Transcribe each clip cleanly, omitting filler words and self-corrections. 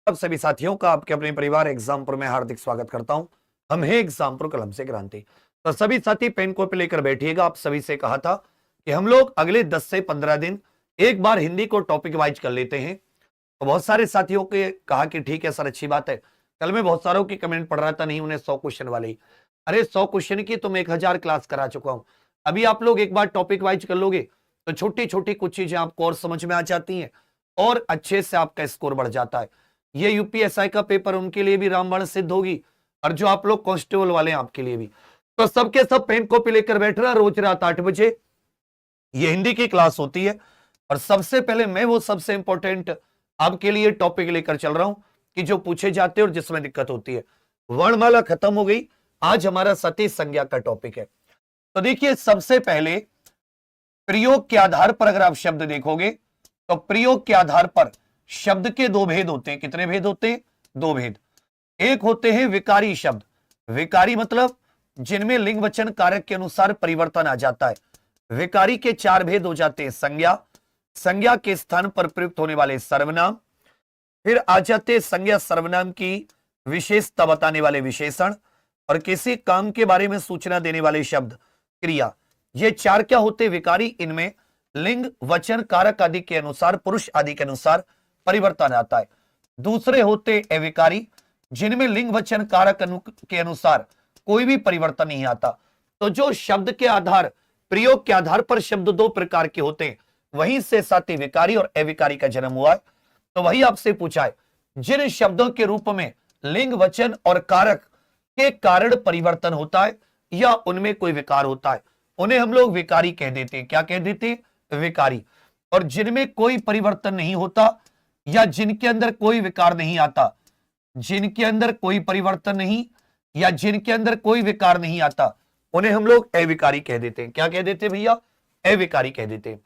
आप सभी साथियों का आपके अपने परिवार एग्जामपुर में हार्दिक स्वागत करता हूं। हम हैं एग्जामपुर कलम से क्रांति। तो सभी साथी पेन कॉपी लेकर बैठिएगा। आप सभी से कहा था कि हम लोग अगले 10 से 15 दिन एक बार हिंदी को टॉपिक वाइज कर लेते हैं। तो बहुत सारे साथियों के कहा कि ठीक है सर, अच्छी बात है। कल मैं बहुत सारों की कमेंट पढ़ रहा था, नहीं उन्हें 100 क्वेश्चन वाले ही। अरे 100 क्वेश्चन की तो मैं 1000 क्लास करा चुका हूं। अभी आप लोग एक बार टॉपिक वाइज कर लोगे तो छोटी छोटी कुछ चीजें आपको और समझ में आ जाती हैं और अच्छे से आपका स्कोर बढ़ जाता है। ये यूपीएसआई का पेपर उनके लिए भी रामबाण सिद्ध होगी और जो आप लोग कांस्टेबल वाले हैं आपके लिए भी। तो सबके सब पेन कॉपी लेकर बैठ रहा। रोज रात 8 बजे ये हिंदी की क्लास होती है और सबसे पहले मैं वो सबसे इंपॉर्टेंट आपके लिए टॉपिक लेकर चल रहा हूं कि जो पूछे जाते हैं और जिसमें दिक्कत होती है। वर्णमाला खत्म हो गई, आज हमारा सती संज्ञा का टॉपिक है। तो देखिए, सबसे पहले प्रयोग के आधार पर अगर आप शब्द देखोगे तो प्रयोग के आधार पर शब्द के दो भेद होते हैं। कितने भेद होते हैं? दो भेद। एक होते हैं विकारी शब्द। विकारी मतलब जिनमें लिंग वचन कारक के अनुसार परिवर्तन आ जाता है। विकारी के चार भेद हो जाते हैं। संज्ञा, संज्ञा के स्थान पर प्रयुक्त होने वाले सर्वनाम, फिर आ जाते संज्ञा सर्वनाम की विशेषता बताने वाले विशेषण, और किसी काम के बारे में सूचना देने वाले शब्द क्रिया। ये चार क्या होते? विकारी। इनमें लिंग वचन कारक आदि के अनुसार, पुरुष आदि के अनुसार परिवर्तन आता है। दूसरे होते अविकारी, जिनमें लिंग वचन कारक के अनुसार कोई भी परिवर्तन नहीं आता। तो जो शब्द के आधार, प्रयोग के आधार पर शब्द दो प्रकार के होते हैं, वहीं से साथी विकारी और अविकारी का जन्म हुआ है। तो वही आपसे पूछा है, जिन शब्दों के रूप में लिंग वचन और कारक के कारण परिवर्तन होता है या उनमें कोई विकार होता है, उन्हें हम लोग विकारी कह देते हैं। क्या कह देते हैं? विकारी। और जिनमें कोई परिवर्तन नहीं होता या जिनके अंदर कोई विकार नहीं आता, जिनके अंदर कोई परिवर्तन नहीं या जिनके अंदर कोई विकार नहीं आता, उन्हें हम लोग अविकारी कह देते हैं। क्या कह देते हैं भैया? अविकारी कह देते हैं।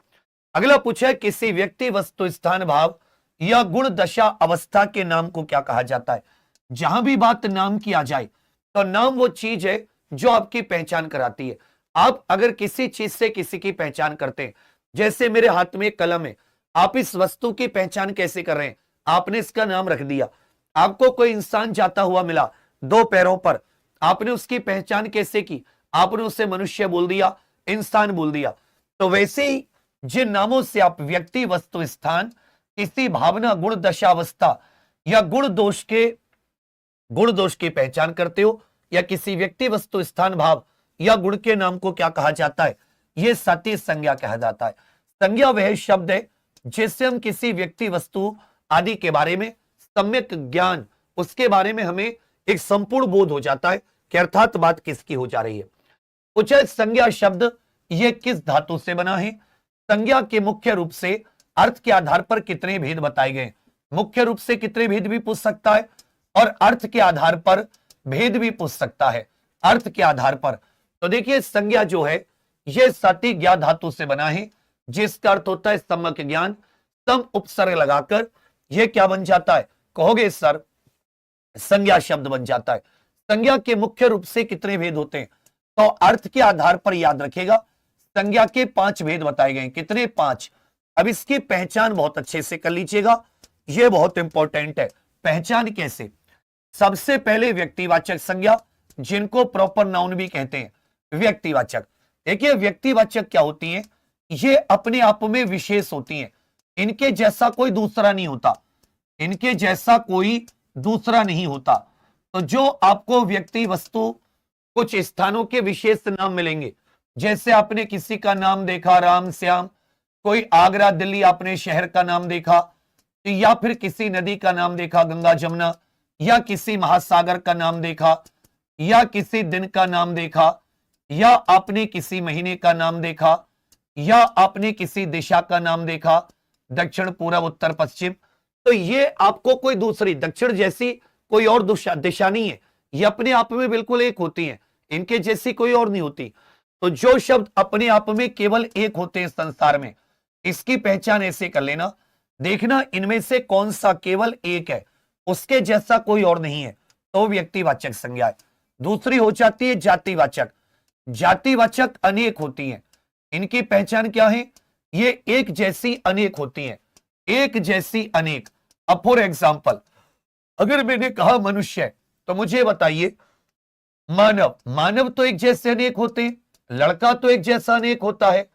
अगला पूछा है, किसी व्यक्ति वस्तु स्थान भाव या गुण दशा अवस्था के नाम को क्या कहा जाता है? जहां भी बात नाम की आ जाए तो नाम वो चीज है जो आपकी पहचान कराती है। आप अगर किसी चीज से किसी की पहचान करते हैं, जैसे मेरे हाथ में कलम है, आप इस वस्तु की पहचान कैसे कर रहे हैं? आपने इसका नाम रख दिया। आपको कोई इंसान जाता हुआ मिला दो पैरों पर, आपने उसकी पहचान कैसे की? आपने उसे मनुष्य बोल दिया, इंसान बोल दिया। तो वैसे ही जिन नामों से आप व्यक्ति वस्तु स्थान, किसी भावना गुण दशावस्था या गुण दोष की पहचान करते हो, या किसी व्यक्ति वस्तु स्थान भाव या गुण के नाम को क्या कहा जाता है? यह सती संज्ञा कहा जाता है। संज्ञा वह शब्द है जिससे हम किसी व्यक्ति वस्तु आदि के बारे में सम्यक ज्ञान, उसके बारे में हमें एक संपूर्ण बोध हो जाता है कि अर्थात बात किसकी हो जा रही है। पूछा, संज्ञा शब्द यह किस धातु से बना है? संज्ञा के मुख्य रूप से अर्थ के आधार पर कितने भेद बताए गए? मुख्य रूप से कितने भेद भी पूछ सकता है और अर्थ के आधार पर भेद भी पूछ सकता है। अर्थ के आधार पर तो देखिए, संज्ञा जो है यह सती ज्ञा धातु से बना है, जिसका अर्थ होता है सम्यक ज्ञान। सम उपसर्ग लगाकर यह क्या बन जाता है? कहोगे सर, संज्ञा शब्द बन जाता है। संज्ञा के मुख्य रूप से कितने भेद होते हैं? तो अर्थ के आधार पर याद रखेगा, संज्ञा के 5 भेद बताए गए। कितने? 5। अब इसकी पहचान बहुत अच्छे से कर लीजिएगा, यह बहुत इंपॉर्टेंट है। पहचान कैसे? सबसे पहले व्यक्तिवाचक संज्ञा, जिनको प्रॉपर नाउन भी कहते हैं। व्यक्तिवाचक, देखिए व्यक्तिवाचक क्या होती है? ये अपने आप में विशेष होती हैं। इनके जैसा कोई दूसरा नहीं होता, इनके जैसा कोई दूसरा नहीं होता। तो जो आपको व्यक्ति वस्तु कुछ स्थानों के विशेष नाम मिलेंगे, जैसे आपने किसी का नाम देखा राम श्याम, कोई आगरा दिल्ली आपने शहर का नाम देखा, या फिर किसी नदी का नाम देखा गंगा जमुना, या किसी महासागर का नाम देखा, या किसी दिन का नाम देखा, या आपने किसी महीने का नाम देखा, या आपने किसी दिशा का नाम देखा, दक्षिण पूर्व उत्तर पश्चिम। तो ये आपको कोई दूसरी दक्षिण जैसी कोई और दिशा नहीं है, ये अपने आप में बिल्कुल एक होती है, इनके जैसी कोई और नहीं होती। तो जो शब्द अपने आप में केवल एक होते हैं संसार में, इसकी पहचान ऐसे कर लेना। देखना इनमें से कौन सा केवल एक है, उसके जैसा कोई और नहीं है, तो व्यक्तिवाचक संज्ञा है। दूसरी हो जाती है जातिवाचक। जातिवाचक अनेक होती हैं, इनकी पहचान क्या है? ये एक जैसी अनेक होती हैं, एक जैसी अनेक। अब फॉर एग्जाम्पल अगर मैंने कहा मनुष्य तो मुझे बताइए मानव, मानव तो एक जैसे अनेक होते हैं, लड़का तो एक जैसा अनेक होता है।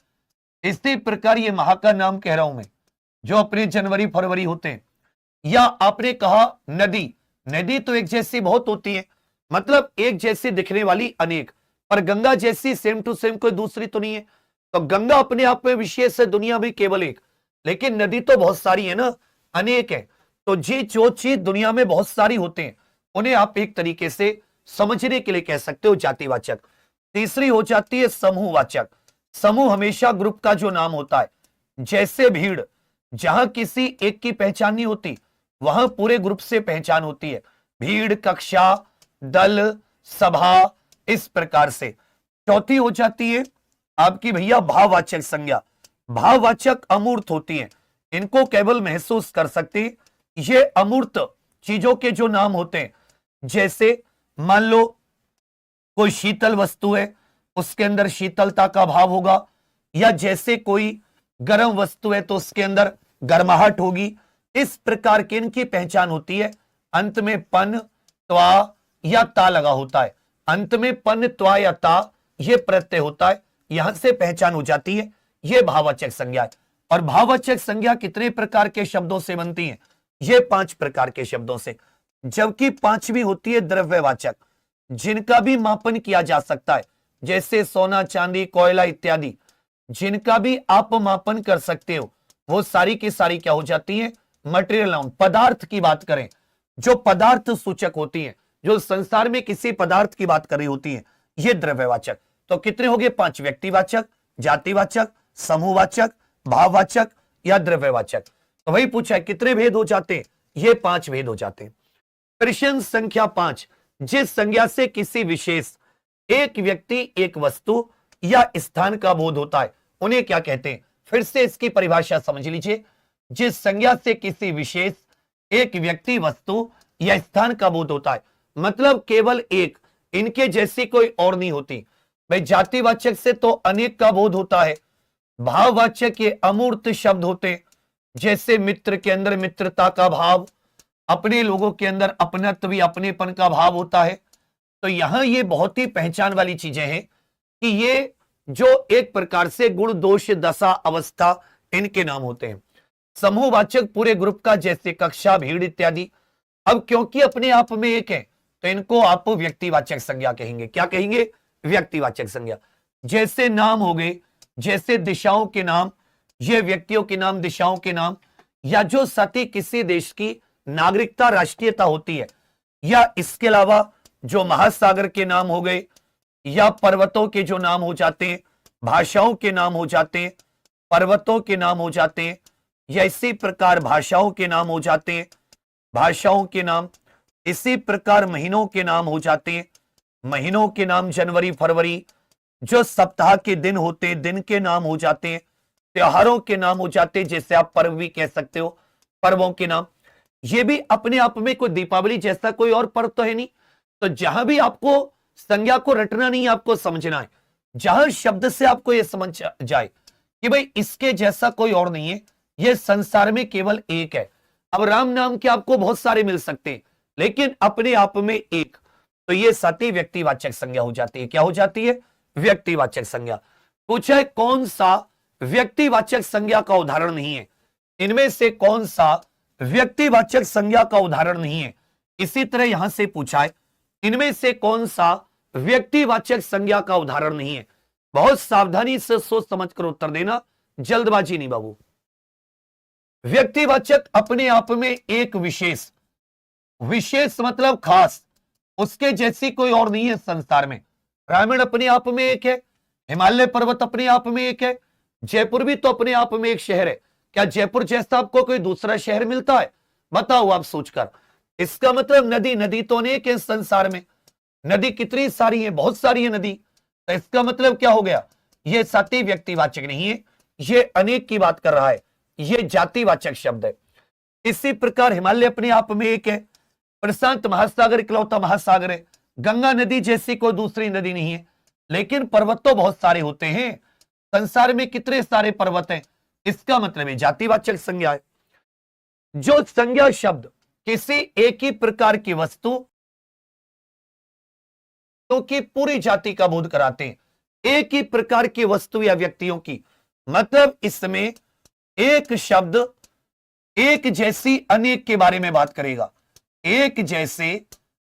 इसी प्रकार ये माह का नाम कह रहा हूं मैं, जो अपने जनवरी फरवरी होते हैं। या आपने कहा नदी, नदी तो एक जैसी बहुत होती है, मतलब एक जैसी दिखने वाली अनेक, पर गंगा जैसी सेम टू सेम कोई दूसरी तो नहीं है। तो गंगा अपने आप में विशेष है, दुनिया में केवल एक, लेकिन नदी तो बहुत सारी है ना, अनेक है। तो जो चीज दुनिया में बहुत सारी होते हैं उन्हें आप एक तरीके से समझने के लिए कह सकते हो जातिवाचक। तीसरी हो जाती है समूहवाचक। समूह हमेशा ग्रुप का जो नाम होता है, जैसे भीड़, जहां किसी एक की पहचान नहीं होती वहां पूरे ग्रुप से पहचान होती है। भीड़, कक्षा, दल, सभा, इस प्रकार से। चौथी हो जाती है आपकी भैया भाववाचक संज्ञा। भाववाचक अमूर्त होती है, इनको केवल महसूस कर सकते हैं। ये अमूर्त चीजों के जो नाम होते हैं, जैसे मान लो कोई शीतल वस्तु है, उसके अंदर शीतलता का भाव होगा, या जैसे कोई गर्म वस्तु है तो उसके अंदर गर्माहट होगी। इस प्रकार की इनकी पहचान होती है। अंत में पन, त्वा या ता लगा होता है। अंत में पन, त्वा या ता ये प्रत्यय होता है, यहां से पहचान हो जाती है। ये भाववाचक संज्ञा है। और भाववाचक संज्ञा कितने प्रकार के शब्दों से बनती है? ये 5 प्रकार के शब्दों से, जबकि 5वीं होती है द्रव्यवाचक, जिनका भी मापन किया जा सकता है, जैसे सोना, चांदी, कोयला इत्यादि, जिनका भी आप मापन कर सकते हो, वो सारी की सारी क्या हो जाती है? Material noun. पदार्थ की बात करें, जो पदार्थ सूचक होती है, जो संसार में किसी पदार्थ की बात कर रही होती है, ये द्रव्यवाचक। तो कितने हो गए? 5। व्यक्तिवाचक, जातिवाचक, समूहवाचक, भाववाचक या द्रव्यवाचक। तो वही पूछा है कितने भेद हो जाते हैं? ये 5 भेद हो जाते हैं। प्रश्न संख्या 5, जिस संज्ञा से किसी विशेष एक व्यक्ति, एक वस्तु या स्थान का बोध होता है उन्हें क्या कहते हैं? फिर से इसकी परिभाषा समझ लीजिए। जिस संज्ञा से किसी विशेष एक व्यक्ति, वस्तु या स्थान का बोध होता है, मतलब केवल एक, इनके जैसी कोई और नहीं होती। भाई जातिवाचक से तो अनेक का बोध होता है। भाववाचक ये अमूर्त शब्द होते हैं, जैसे मित्र के अंदर मित्रता का भाव, अपने लोगों के अंदर अपनत्व, अपनेपन का भाव होता है। तो यहां ये बहुत ही पहचान वाली चीजें हैं कि ये जो एक प्रकार से गुण, दोष, दशा, अवस्था, इनके नाम होते हैं। समूहवाचक पूरे ग्रुप का, जैसे कक्षा, भीड़ इत्यादि। अब क्योंकि अपने आप में एक है तो इनको आप व्यक्तिवाचक संज्ञा कहेंगे। क्या कहेंगे? व्यक्तिवाचक संज्ञा। जैसे नाम हो गए, जैसे दिशाओं के नाम, ये व्यक्तियों के नाम, दिशाओं के नाम, या जो सती किसी देश की नागरिकता, राष्ट्रीयता होती है, या इसके अलावा जो महासागर के नाम हो गए, या पर्वतों के जो नाम हो जाते हैं, भाषाओं के नाम हो जाते हैं, पर्वतों के नाम हो जाते हैं, या इसी प्रकार भाषाओं के नाम हो जाते हैं, भाषाओं के नाम। इसी प्रकार महीनों के नाम हो जाते हैं, महीनों के नाम जनवरी, फरवरी। जो सप्ताह के दिन होते हैं, दिन के नाम हो जाते हैं। त्योहारों के नाम हो जाते हैं, जैसे आप पर्व भी कह सकते हो, पर्वों के नाम। ये भी अपने आप में कोई दीपावली जैसा कोई और पर्व तो है नहीं। तो जहां भी आपको संज्ञा को रटना नहीं, आपको समझना है, जहां शब्द से आपको यह समझ जाए कि भाई इसके जैसा कोई और नहीं है, यह संसार में केवल एक है। अब राम नाम के आपको बहुत सारे मिल सकते हैं, लेकिन अपने आप में एक, तो यह सती व्यक्तिवाचक संज्ञा हो जाती है। क्या हो जाती है? व्यक्तिवाचक संज्ञा। पूछा है कौन सा व्यक्तिवाचक संज्ञा का उदाहरण नहीं है? इनमें से कौन सा व्यक्तिवाचक संज्ञा का उदाहरण नहीं है? इसी तरह यहां से पूछा है इनमें से कौन सा व्यक्तिवाचक संज्ञा का उदाहरण नहीं है? बहुत सावधानी से सोच समझ कर उत्तर देना, जल्दबाजी नहीं बाबू। व्यक्तिवाचक अपने आप में एक विशेष, विशेष मतलब खास, उसके जैसी कोई और नहीं है संसार में। ग्रामीण अपने आप में एक है, हिमालय पर्वत अपने आप में एक है, जयपुर भी तो अपने आप में एक शहर है। क्या जयपुर जैसा आपको कोई दूसरा शहर मिलता है? बताओ आप सोचकर। इसका मतलब नदी, नदी तो अनेक है संसार में, नदी कितनी सारी है, बहुत सारी है नदी। तो इसका मतलब क्या हो गया? यह सती व्यक्तिवाचक नहीं है, यह अनेक की बात कर रहा है, यह जातिवाचक शब्द है। इसी प्रकार हिमालय अपने आप में एक है, प्रशांत महासागर इकलौता महासागर है, गंगा नदी जैसी कोई दूसरी नदी नहीं है। लेकिन पर्वत तो बहुत सारे होते हैं, संसार में कितने सारे पर्वत हैं, इसका मतलब है जातिवाचक संज्ञा है। जो संज्ञा शब्द किसी एक ही प्रकार की वस्तु तो की पूरी जाति का बोध कराते हैं। एक ही प्रकार की वस्तु या व्यक्तियों की, मतलब इसमें एक शब्द एक जैसी अनेक के बारे में बात करेगा, एक जैसे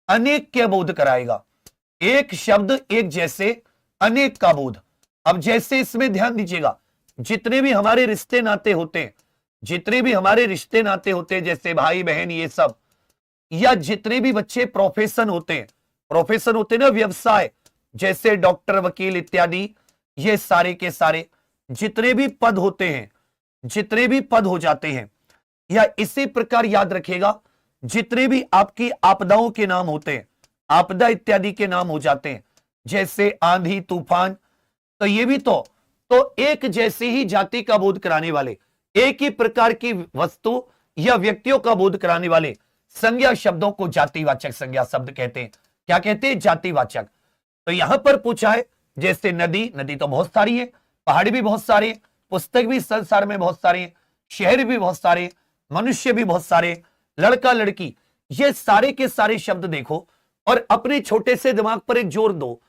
अनेक के बोध कराएगा। एक शब्द एक जैसे अनेक का बोध। अब जैसे इसमें ध्यान दीजिएगा, जितने भी हमारे रिश्ते नाते होते हैं, जितने भी हमारे रिश्ते नाते होते हैं, जैसे भाई बहन ये सब, या जितने भी बच्चे प्रोफेशन होते हैं, प्रोफेशन होते हैं ना, व्यवसाय, जैसे डॉक्टर वकील इत्यादि, ये सारे के सारे जितने भी पद होते हैं, जितने भी पद हो जाते हैं, या इसी प्रकार याद रखिएगा जितने भी आपकी आपदाओं के नाम होते हैं, आपदा इत्यादि के नाम हो जाते हैं, जैसे आंधी तूफान, तो ये भी तो एक जैसी ही जाति का बोध कराने वाले, एक ही प्रकार की वस्तु या व्यक्तियों का बोध कराने वाले संज्ञा शब्दों को जातिवाचक संज्ञा शब्द कहते हैं। क्या कहते हैं? जातिवाचक। तो यहां पर पूछा है, जैसे नदी, नदी तो बहुत सारी है, पहाड़ भी बहुत सारे, पुस्तक भी संसार में बहुत सारे, शहर भी बहुत सारे, मनुष्य भी बहुत सारे, लड़का लड़की, ये सारे के सारे शब्द देखो और अपने छोटे से दिमाग पर एक जोर दो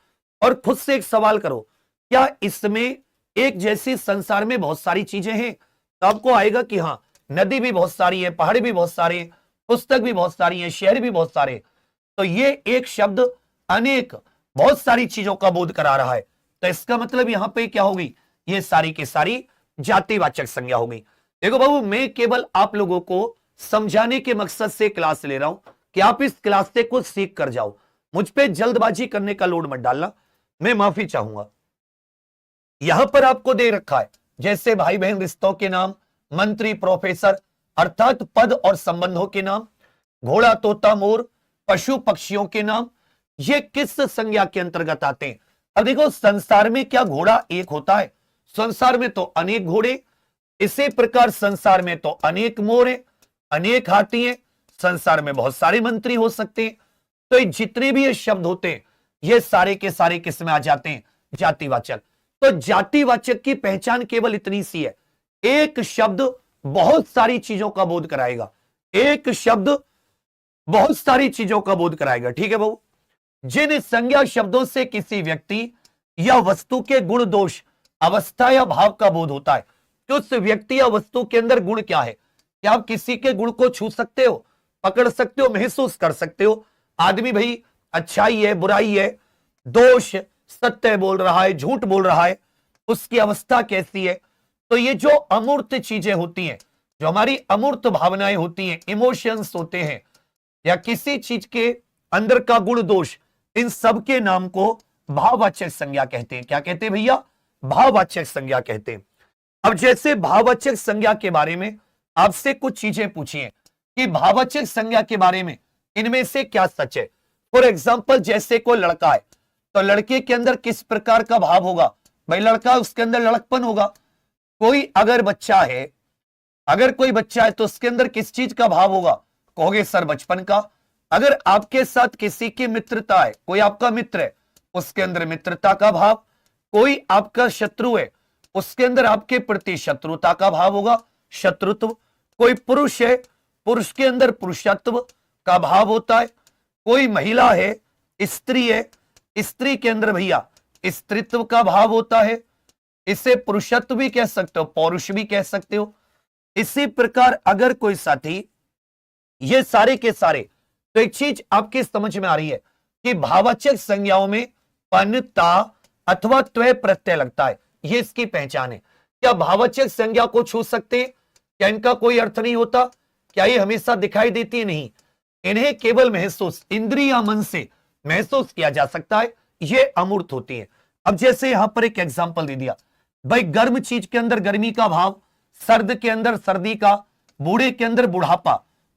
और खुद से एक सवाल करो, क्या इसमें एक जैसी संसार में बहुत सारी चीजें हैं? तो आपको आएगा कि हाँ, नदी भी बहुत सारी है, पहाड़ भी बहुत सारे, पुस्तक भी बहुत सारी है, शहर भी बहुत सारे। तो ये एक शब्द अनेक बहुत सारी चीजों का बोध करा रहा है। तो इसका मतलब यहां पे क्या होगी? ये सारी की सारी जातिवाचक संज्ञा होगी। देखो बाबू, मैं केवल आप लोगों को समझाने के मकसद से क्लास ले रहा हूं कि आप इस क्लास से कुछ सीख कर जाओ। मुझ पे जल्दबाजी करने का लोड मत डालना, मैं माफी चाहूंगा। यहां पर आपको दे रखा है जैसे भाई बहन रिश्तों के नाम, मंत्री प्रोफेसर अर्थात पद और संबंधों के नाम, घोड़ा तोता मोर पशु पक्षियों के नाम, ये किस संज्ञा के अंतर्गत आते हैं? अब देखो, संसार में क्या घोड़ा एक होता है? संसार में तो अनेक घोड़े, इसी प्रकार संसार में तो अनेक मोर है, अनेक हाथी है, संसार में बहुत सारे मंत्री हो सकते हैं। तो ये जितने भी ये शब्द होते हैं, ये सारे के सारे किस में आ जाते हैं? जातिवाचक। तो जातिवाचक की पहचान केवल इतनी सी है, एक शब्द बहुत सारी चीजों का बोध कराएगा, एक शब्द बहुत सारी चीजों का बोध कराएगा। ठीक है बाबू? जिन संज्ञा शब्दों से किसी व्यक्ति या वस्तु के गुण दोष अवस्था या भाव का बोध होता है, तो उस व्यक्ति या वस्तु के अंदर गुण क्या है? क्या आप किसी के गुण को छू सकते हो, पकड़ सकते हो, महसूस कर सकते हो? आदमी भाई अच्छाई है, बुराई है, दोष, सत्य बोल रहा है, झूठ बोल रहा है, उसकी अवस्था कैसी है? तो ये जो अमूर्त चीजें होती हैं, जो हमारी अमूर्त भावनाएं होती हैं, इमोशंस होते हैं, या किसी चीज के अंदर का गुण दोष, इन सब के नाम को भाववाचक संज्ञा कहते हैं। क्या कहते हैं भैया? भाववाचक संज्ञा कहते हैं। अब जैसे भाववाचक संज्ञा के बारे में आपसे कुछ चीजें पूछिए कि भाववाचक संज्ञा के बारे में इनमें से क्या सच है। फॉर एग्जाम्पल, जैसे कोई लड़का है, तो लड़के के अंदर किस प्रकार का भाव होगा? भाई लड़का, उसके अंदर लड़कपन होगा। कोई अगर बच्चा है, अगर कोई बच्चा है तो उसके अंदर किस चीज का भाव होगा? कहोगे सर बचपन का। अगर आपके साथ किसी की मित्रता है, कोई आपका मित्र है, उसके अंदर मित्रता का भाव। कोई आपका शत्रु है, उसके अंदर आपके प्रति शत्रुता का भाव होगा, शत्रुत्व। कोई पुरुष है, पुरुष के अंदर पुरुषत्व का भाव होता है। कोई महिला है, स्त्री है, स्त्री के अंदर भैया स्त्रीत्व का भाव होता है। इसे पुरुषत्व भी कह सकते हो, पौरुष भी कह सकते हो। इसी प्रकार अगर कोई साथी, ये सारे के सारे, तो एक चीज आपके समझ में आ रही है कि भाववाचक संज्ञाओं में पन, ता अथवा त्वय प्रत्यय लगता है, ये इसकी पहचान है। क्या भाववाचक संज्ञा को छू सकते हैं? क्या इनका कोई अर्थ नहीं होता? क्या ये हमेशा दिखाई देती है? नहीं, इन्हें केवल महसूस, इंद्रिय या मन से महसूस किया जा सकता है, ये अमूर्त होती है। अब जैसे यहां पर एक एग्जाम्पल दे दिया, भाई गर्म चीज के अंदर गर्मी का भाव, सर्द के अंदर सर्दी का, बूढ़े के अंदर बुढ़ापा,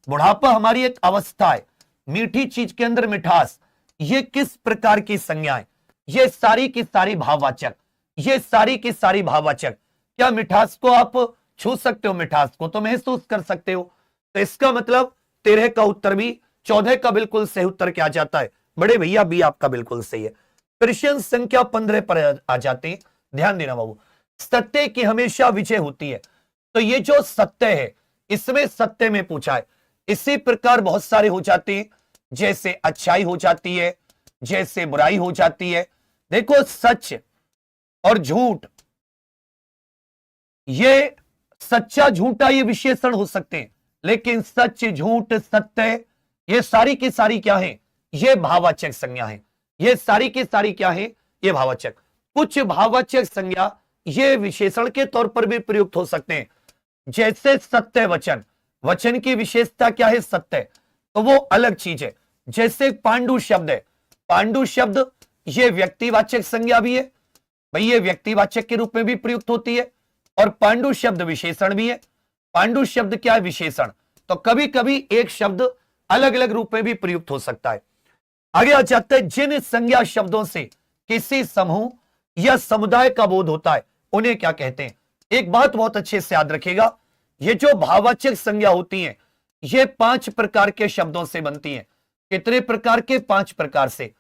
बुढ़ापा हमारी एक अवस्था है, मीठी चीज के अंदर मिठास, ये किस प्रकार की संज्ञाएं? ये सारी की सारी भाववाचक, ये सारी की सारी भाववाचक। क्या मिठास को आप छू सकते हो? मिठास को तो महसूस कर सकते हो। तो इसका मतलब 13 का उत्तर भी, 14 का बिल्कुल सही उत्तर क्या जाता है? बड़े भैया बी आपका बिल्कुल सही है। प्रश्न संख्या 15 पर आ जाते हैं, ध्यान देना बाबू। सत्य की हमेशा विजय होती है। तो ये जो सत्य है, इसमें सत्य में पूछा है, इसी प्रकार बहुत सारे हो जाते हैं, जैसे अच्छाई हो जाती है, जैसे बुराई हो जाती है। देखो सच और झूठ, ये सच्चा झूठा ये विशेषण हो सकते हैं, लेकिन सच झूठ सत्य ये सारी की सारी क्या है, ये भाववाचक संज्ञा है। ये सारी की सारी क्या है, ये भाववाचक। कुछ भाववाचक संज्ञा ये विशेषण के तौर पर भी प्रयुक्त हो सकते हैं, जैसे सत्य वचन, वचन की विशेषता क्या है, सत्य, तो वो अलग चीज है। जैसे पांडु शब्द है, पांडु शब्द ये व्यक्तिवाचक संज्ञा भी है, भाई ये व्यक्तिवाचक के रूप में भी प्रयुक्त होती है, और पांडु शब्द विशेषण भी है। पांडु शब्द क्या है, विशेषण। तो कभी कभी एक शब्द अलग अलग रूप में भी प्रयुक्त हो सकता है। आगे आ जाते हैं, जिन संज्ञा शब्दों से किसी समूह या समुदाय का बोध होता है उन्हें क्या कहते हैं। एक बात बहुत अच्छे से याद रखिएगा, ये जो भाववाचक संज्ञा होती हैं ये 5 प्रकार के शब्दों से बनती हैं। कितने प्रकार के, 5 प्रकार से।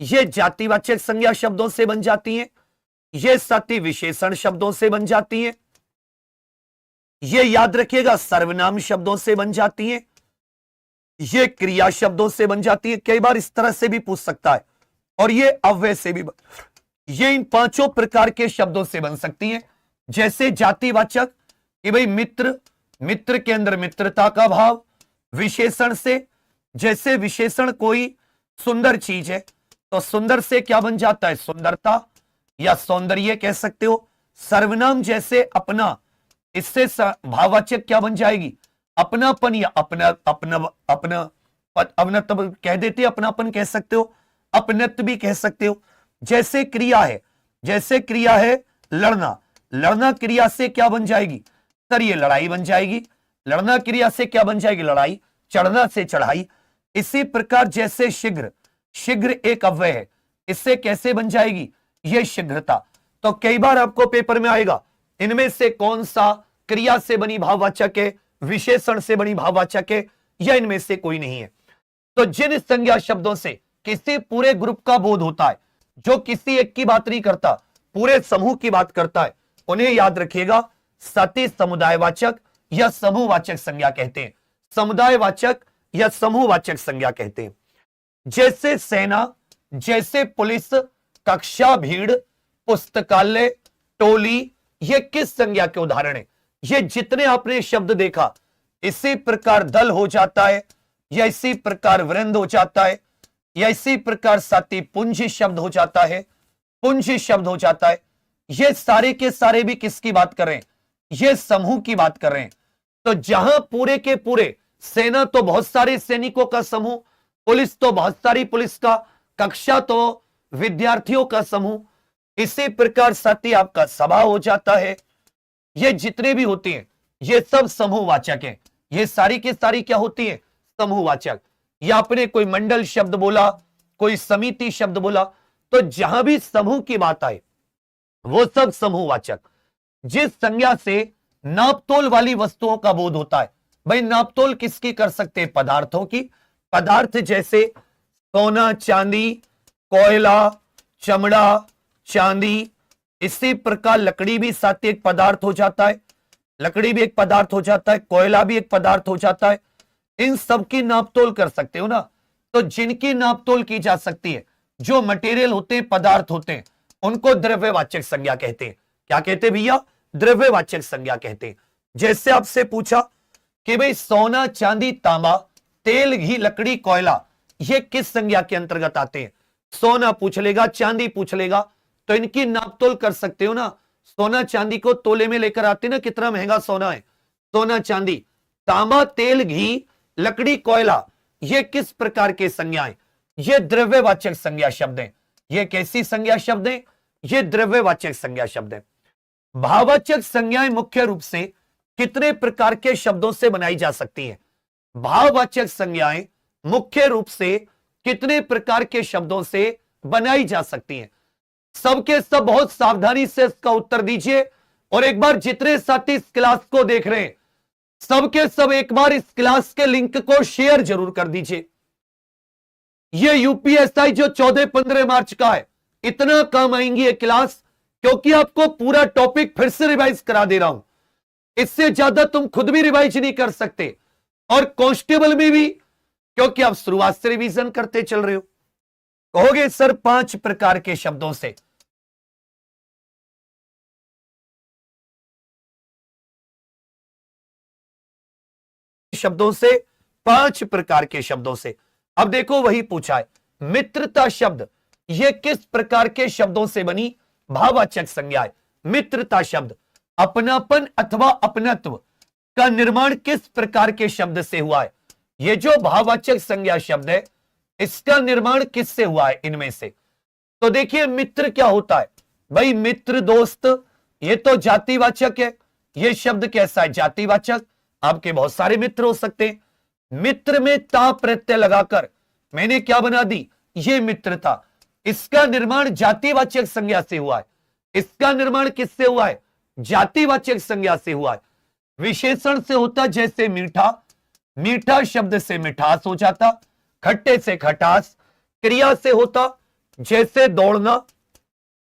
ये जातिवाचक संज्ञा शब्दों से बन जाती हैं, ये साथी विशेषण शब्दों से बन जाती हैं, ये याद रखिएगा सर्वनाम शब्दों से बन जाती हैं, ये क्रिया शब्दों से बन जाती है। कई बार इस तरह से भी पूछ सकता है, और ये अव्यय से भी ये इन 5 प्रकार के शब्दों से बन सकती हैं। जैसे जातिवाचक कि भाई मित्र, मित्र के अंदर मित्रता का भाव। विशेषण से, जैसे विशेषण कोई सुंदर चीज है तो सुंदर से क्या बन जाता है, सुंदरता या सौंदर्य कह सकते हो। सर्वनाम जैसे अपना, इससे भाववाचक क्या बन जाएगी, अपनापन या अपना अपना अपना अपनत्व कह देते, अपनापन कह सकते हो, अपनत्व भी कह सकते हो। जैसे क्रिया है, जैसे क्रिया है लड़ना, लड़ना क्रिया से क्या बन जाएगी, सर ये लड़ाई बन जाएगी। लड़ना क्रिया से क्या बन जाएगी, लड़ाई। चढ़ना से चढ़ाई। इसी प्रकार जैसे शीघ्र, शीघ्र एक अव्यय है, इससे कैसे बन जाएगी, ये शीघ्रता। तो कई बार आपको पेपर में आएगा इनमें से कौन सा क्रिया से बनी भाववाचक है, विशेषण से बनी भाववाचक है, या इनमें से कोई नहीं है। तो जिन संज्ञा शब्दों से किसी पूरे ग्रुप का बोध होता है, जो किसी एक की बात नहीं करता, पूरे समूह की बात करता है, उन्हें याद रखिएगा सती समुदायवाचक या समूहवाचक संज्ञा कहते हैं। समुदायवाचक या समूहवाचक संज्ञा कहते हैं। जैसे सेना, जैसे पुलिस, कक्षा, भीड़, पुस्तकालय, टोली, ये किस संज्ञा के उदाहरण है। ये जितने आपने शब्द देखा, इसी प्रकार दल हो जाता है, या इसी प्रकार वृंद हो जाता है, या इसी प्रकार साथी पुंज शब्द हो जाता है, पुंज शब्द हो जाता है। ये सारे के सारे भी किसकी बात कर रहे हैं, ये समूह की बात कर रहे हैं। तो जहां पूरे के पूरे, सेना तो बहुत सारे सैनिकों का समूह, पुलिस तो बहुत सारी पुलिस का, कक्षा तो विद्यार्थियों का समूह, इसी प्रकार साथी आपका सभा हो जाता है। ये जितने भी होती हैं ये सब समूहवाचक हैं। ये सारी की सारी क्या होती है, समूहवाचक। या आपने कोई मंडल शब्द बोला, कोई समिति शब्द बोला, तो जहां भी समूह की बात आए वो सब समूहवाचक। जिस संज्ञा से नापतोल वाली वस्तुओं का बोध होता है, भाई नापतोल किसकी कर सकते हैं, पदार्थों की। पदार्थ जैसे सोना, चांदी, कोयला, चमड़ा, चांदी। इसी प्रकार लकड़ी भी साथ एक पदार्थ हो जाता है, लकड़ी भी एक पदार्थ हो जाता है, कोयला भी एक पदार्थ हो जाता है। इन सब की नापतोल कर सकते हो ना। तो जिनकी नापतोल की जा सकती है, जो मटेरियल होते हैं, पदार्थ होते हैं, उनको द्रव्यवाचक संज्ञा कहते हैं। क्या कहते हैं भैया, द्रव्यवाचक संज्ञा कहते हैं। जैसे आपसे पूछा कि भाई सोना, चांदी, तांबा, तेल, घी, लकड़ी, कोयला, ये किस संज्ञा के अंतर्गत आते हैं। सोना पूछ लेगा, चांदी पूछ लेगा, तो इनकी नापतोल कर सकते हो ना। सोना चांदी को तोले में लेकर आते ना, कितना महंगा सोना है, सोना चांदी। तांबा, तेल, घी, लकड़ी, कोयला, ये किस प्रकार के संज्ञाएं, ये द्रव्यवाचक संज्ञा शब्द हैं। ये कैसी संज्ञा शब्द हैं, ये द्रव्यवाचक संज्ञा शब्द हैं। भाववाचक संज्ञाएं मुख्य रूप से कितने प्रकार के शब्दों से बनाई जा सकती हैं। भाववाचक संज्ञाएं मुख्य रूप से कितने प्रकार के शब्दों से बनाई जा सकती हैं। सबके सब बहुत सावधानी से इसका उत्तर दीजिए, और एक बार जितने साथी इस क्लास को देख रहे हैं सबके सब एक बार इस क्लास के लिंक को शेयर जरूर कर दीजिए। ये यूपीएसआई जो 14-15 मार्च का है, इतना काम आएंगी ये क्लास, क्योंकि आपको पूरा टॉपिक फिर से रिवाइज करा दे रहा हूं। इससे ज्यादा तुम खुद भी रिवाइज नहीं कर सकते, और कांस्टेबल में भी, क्योंकि आप शुरुआत से रिवीजन करते चल रहे हो। कहोगे सर 5 प्रकार के शब्दों से, शब्दों से 5 प्रकार के शब्दों से। अब देखो वही पूछा है, मित्रता शब्द यह किस प्रकार के शब्दों से बनी? भाववाचक संज्ञा है। मित्रता शब्द अपनापन अथवा अपनत्व का निर्माण किस प्रकार के शब्द से हुआ है? ये जो भाववाचक संज्ञा शब्द है इसका निर्माण किससे हुआ है इनमें से? तो देखिए मित्र क्या होता है भाई? मित्र दोस्त, ये तो जातिवाचक है। ये शब्द कैसा है? जातिवाचक। आपके बहुत सारे मित्र हो सकते हैं। मित्र में ता प्रत्यय लगाकर मैंने क्या बना दी? ये मित्र था। इसका निर्माण जातिवाचक संज्ञा से हुआ है। इसका निर्माण किससे हुआ है? जातिवाचक संज्ञा से हुआ है। विशेषण से होता जैसे मीठा, मीठा शब्द से मिठास हो जाता, खट्टे से खटास। क्रिया से होता जैसे दौड़ना,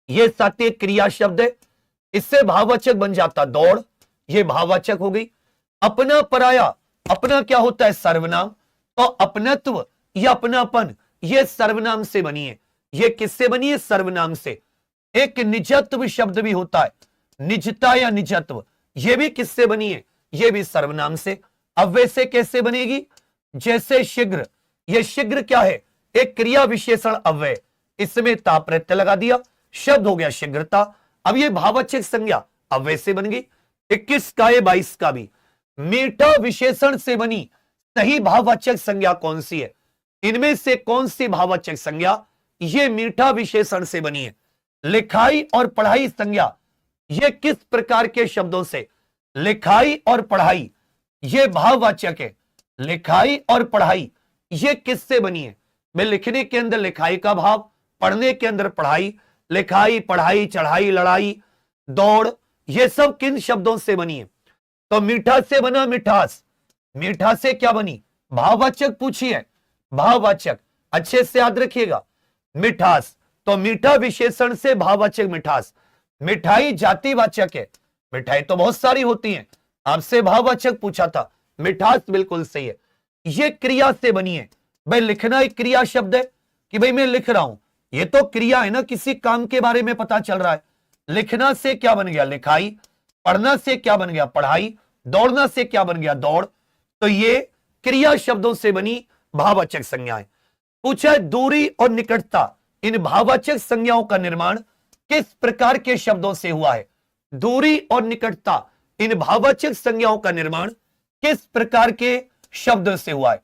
यह साथी क्रिया शब्द है, इससे भाववाचक बन जाता दौड़, यह भाववाचक हो गई। अपना पराया, अपना क्या होता है? सर्वनाम। तो अपनत्व या अपनापन यह सर्वनाम से बनी है। यह किससे बनी है? सर्वनाम से। एक निजत्व शब्द भी होता है, निजता या निजत्व, यह भी किससे बनी है? यह भी सर्वनाम से। अब वैसे कैसे बनेगी? जैसे शीघ्र, यह शीघ्र क्या है? एक क्रिया विशेषण अव्यय, इसमें ता प्रत्यय लगा दिया, शब्द हो गया शीघ्रता। अब यह भाववाचक संज्ञा अव्यय से बन गई। 21 का है 22 का भी। मीठा विशेषण से बनी सही भाववाचक संज्ञा कौन सी है? इनमें से कौन सी भाववाचक संज्ञा यह मीठा विशेषण से बनी है? लिखाई और पढ़ाई संज्ञा यह किस प्रकार के शब्दों से? लिखाई और पढ़ाई यह भाववाचक है। लिखाई और पढ़ाई यह किससे बनी है? मैं लिखने के अंदर लिखाई का भाव, पढ़ने के अंदर पढ़ाई। लिखाई, पढ़ाई, चढ़ाई, लड़ाई, दौड़, यह सब किन शब्दों से बनी है? तो मीठा से बना मिठास। मीठा से क्या बनी? भाववाचक पूछी है, भाववाचक। अच्छे से याद रखिएगा, मिठास। तो मीठा विशेषण से भाववाचक मिठास। मिठाई जातिवाचक है। मिठाई तो बहुत सारी होती हैं, आपसे भाववाचक पूछा था, मिठास बिल्कुल सही है। यह क्रिया से बनी है। भाई लिखना एक क्रिया शब्द है कि भाई मैं लिख रहा हूं, ये तो क्रिया है ना, किसी काम के बारे में पता चल रहा है। लिखना से क्या बन गया? लिखाई। पढ़ना से क्या बन गया? पढ़ाई। दौड़ना से क्या बन गया? दौड़। तो ये क्रिया शब्दों से बनी भाववाचक संज्ञाएं। पूछा है दूरी और निकटता, इन भाववाचक संज्ञाओं का निर्माण किस प्रकार के शब्दों से हुआ है? दूरी और निकटता, इन भाववाचक संज्ञाओं का निर्माण किस प्रकार के शब्द से हुआ है?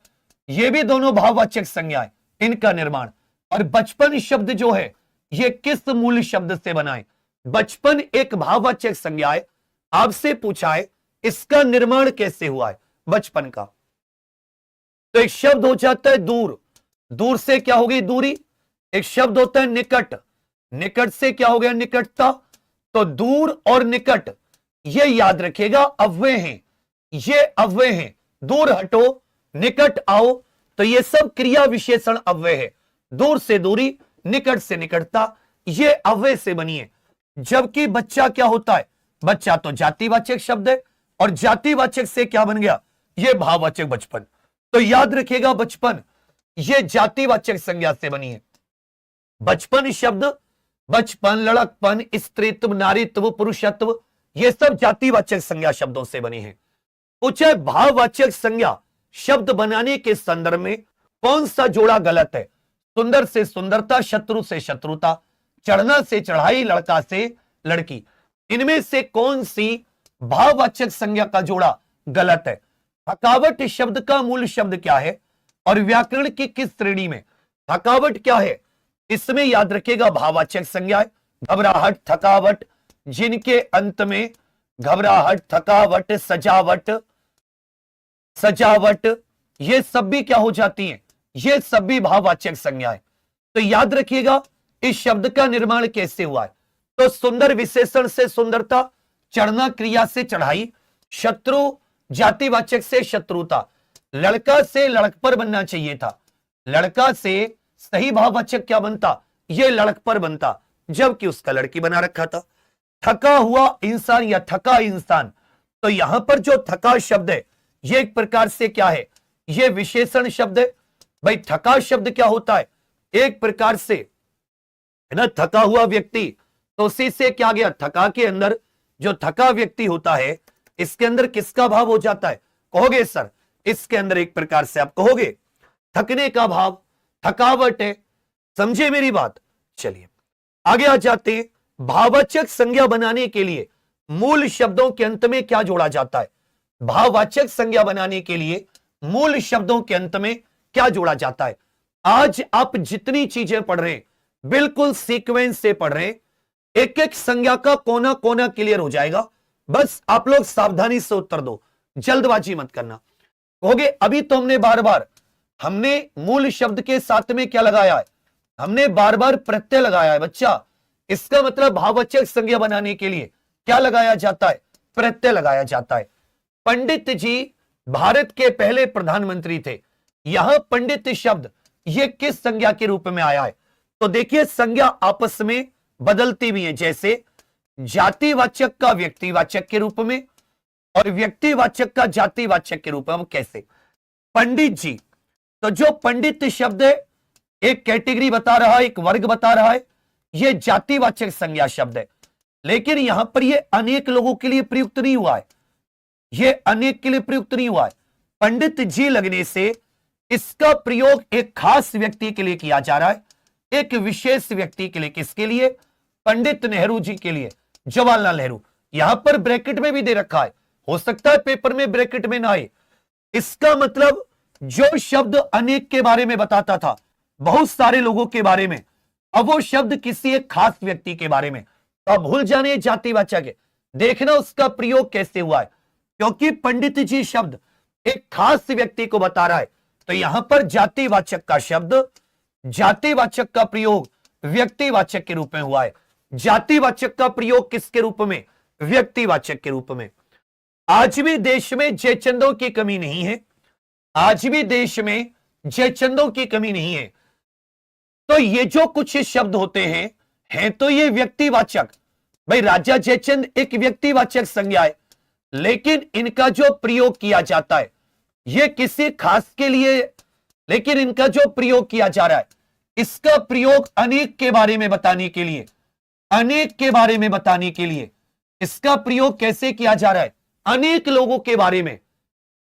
ये भी दोनों भाववाचक संज्ञाएं, इनका निर्माण। और बचपन शब्द जो है ये किस मूल शब्द से बना है? बचपन एक भाववाचक संज्ञा है। आपसे पूछा है इसका निर्माण कैसे हुआ है बचपन का? तो एक शब्द हो जाता है दूर, दूर से क्या हो गई? दूरी। एक शब्द होता है निकट, निकट से क्या हो गया? निकटता। तो दूर और निकट ये याद रखिएगा अव्यय हैं, ये अव्यय हैं। दूर हटो, निकट आओ, तो ये सब क्रिया विशेषण अव्यय है। दूर से दूरी, निकट से निकटता, ये अव्यय से बनी है। जबकि बच्चा क्या होता है? बच्चा तो जातिवाचक शब्द है, और जातिवाचक से क्या बन गया? ये भाववाचक बचपन। तो याद रखिएगा बचपन ये जातिवाचक संज्ञा से बनी है। बचपन शब्द, बचपन, लड़कपन, स्त्रीत्व, नारीत्व, पुरुषत्व, ये सब जातिवाचक संज्ञा शब्दों से बनी है। पूछे भाववाचक संज्ञा शब्द बनाने के संदर्भ में कौन सा जोड़ा गलत है? सुंदर से सुंदरता, शत्रु से शत्रुता, चढ़ना से चढ़ाई, लड़का से लड़की, इनमें से कौन सी भाववाचक संज्ञा का जोड़ा गलत है? थकावट शब्द का मूल शब्द क्या है और व्याकरण की किस श्रेणी में? थकावट क्या है? इसमें याद रखिएगा भाववाचक संज्ञा है। घबराहट, थकावट, जिनके अंत में घबराहट, थकावट, सजावट, सजावट, ये सब भी क्या हो जाती हैं? ये सब भी भाववाचक संज्ञा है। तो याद रखिएगा इस शब्द का निर्माण कैसे हुआ है? तो सुंदर विशेषण से सुंदरता, चढ़ना क्रिया से चढ़ाई, शत्रु जातिवाचक से शत्रुता, लड़का से लड़कपर बनना चाहिए था। लड़का से सही भाववाचक क्या बनता? ये लड़कपर बनता, जबकि उसका लड़की बना रखा था। थका हुआ इंसान या थका इंसान, तो यहां पर जो थका शब्द है ये एक प्रकार से क्या है, ये विशेषण शब्द है। भाई थका शब्द क्या होता है, एक प्रकार से है ना, थका हुआ व्यक्ति, तो उसी से क्या गया, थका के अंदर जो थका व्यक्ति होता है, इसके अंदर किसका भाव हो जाता है, कहोगे सर, इसके अंदर एक प्रकार से आप कहोगे थकने का भाव, थकावट है। समझे मेरी बात। चलिए आगे आ जाते हैं। भाववाचक संज्ञा बनाने के लिए मूल शब्दों के अंत में क्या जोड़ा जाता है, भाववाचक संज्ञा बनाने के लिए मूल शब्दों के अंत में क्या जोड़ा जाता है। आज आप जितनी चीजें पढ़ रहे हैं बिल्कुल सीक्वेंस से पढ़ रहे हैं, एक एक संज्ञा का कोना कोना क्लियर हो जाएगा। बस आप लोग सावधानी से उत्तर दो, जल्दबाजी मत करना। कहोगे अभी तो हमने बार बार हमने मूल शब्द के साथ में क्या लगाया है, हमने बार बार प्रत्यय लगाया है बच्चा। इसका मतलब भाववाचक संज्ञा बनाने के लिए क्या लगाया जाता है, प्रत्यय लगाया जाता है। पंडित जी भारत के पहले प्रधानमंत्री थे, यहां पंडित शब्द ये किस संज्ञा के रूप में आया है, तो देखिए संज्ञा आपस में बदलती भी है, जैसे जातिवाचक का व्यक्तिवाचक के रूप में और व्यक्तिवाचक का जातिवाचक के रूप में। कैसे, पंडित जी, तो जो पंडित शब्द है एक कैटेगरी बता रहा है, एक वर्ग बता रहा है, यह जातिवाचक संज्ञा शब्द है। लेकिन यहां पर यह अनेक लोगों के लिए प्रयुक्त नहीं हुआ है, यह अनेक के लिए प्रयुक्त नहीं हुआ है। पंडित जी लगने से इसका प्रयोग एक खास व्यक्ति के लिए किया जा रहा है, एक विशेष व्यक्ति के लिए। किसके लिए, पंडित नेहरू जी के लिए, जवाहरलाल नेहरू। यहां पर ब्रैकेट में भी दे रखा है, हो सकता है पेपर में ब्रैकेट में ना आए। इसका मतलब जो शब्द अनेक के बारे में बताता था, बहुत सारे लोगों के बारे में, अब वो शब्द किसी एक खास व्यक्ति के बारे में, तो भूल जाने जातिवाचक है। देखना उसका प्रयोग कैसे हुआ है, क्योंकि पंडित जी शब्द एक खास व्यक्ति को बता रहा है, तो यहां पर जातिवाचक का शब्द, जातिवाचक का प्रयोग व्यक्तिवाचक के रूप में हुआ है। जातिवाचक का प्रयोग किसके रूप में, व्यक्तिवाचक के रूप में। आज भी देश में जयचंदों की कमी नहीं है, आज भी देश में जयचंदों की कमी नहीं है। तो ये जो कुछ शब्द होते हैं तो ये व्यक्तिवाचक। भाई राजा जयचंद एक व्यक्तिवाचक संज्ञा है, लेकिन इनका जो प्रयोग किया जाता है ये किसी खास के लिए, लेकिन इनका जो प्रयोग किया जा रहा है इसका प्रयोग अनेक के बारे में बताने के लिए, अनेक के बारे में बताने के लिए इसका प्रयोग कैसे किया जा रहा है, अनेक लोगों के बारे में।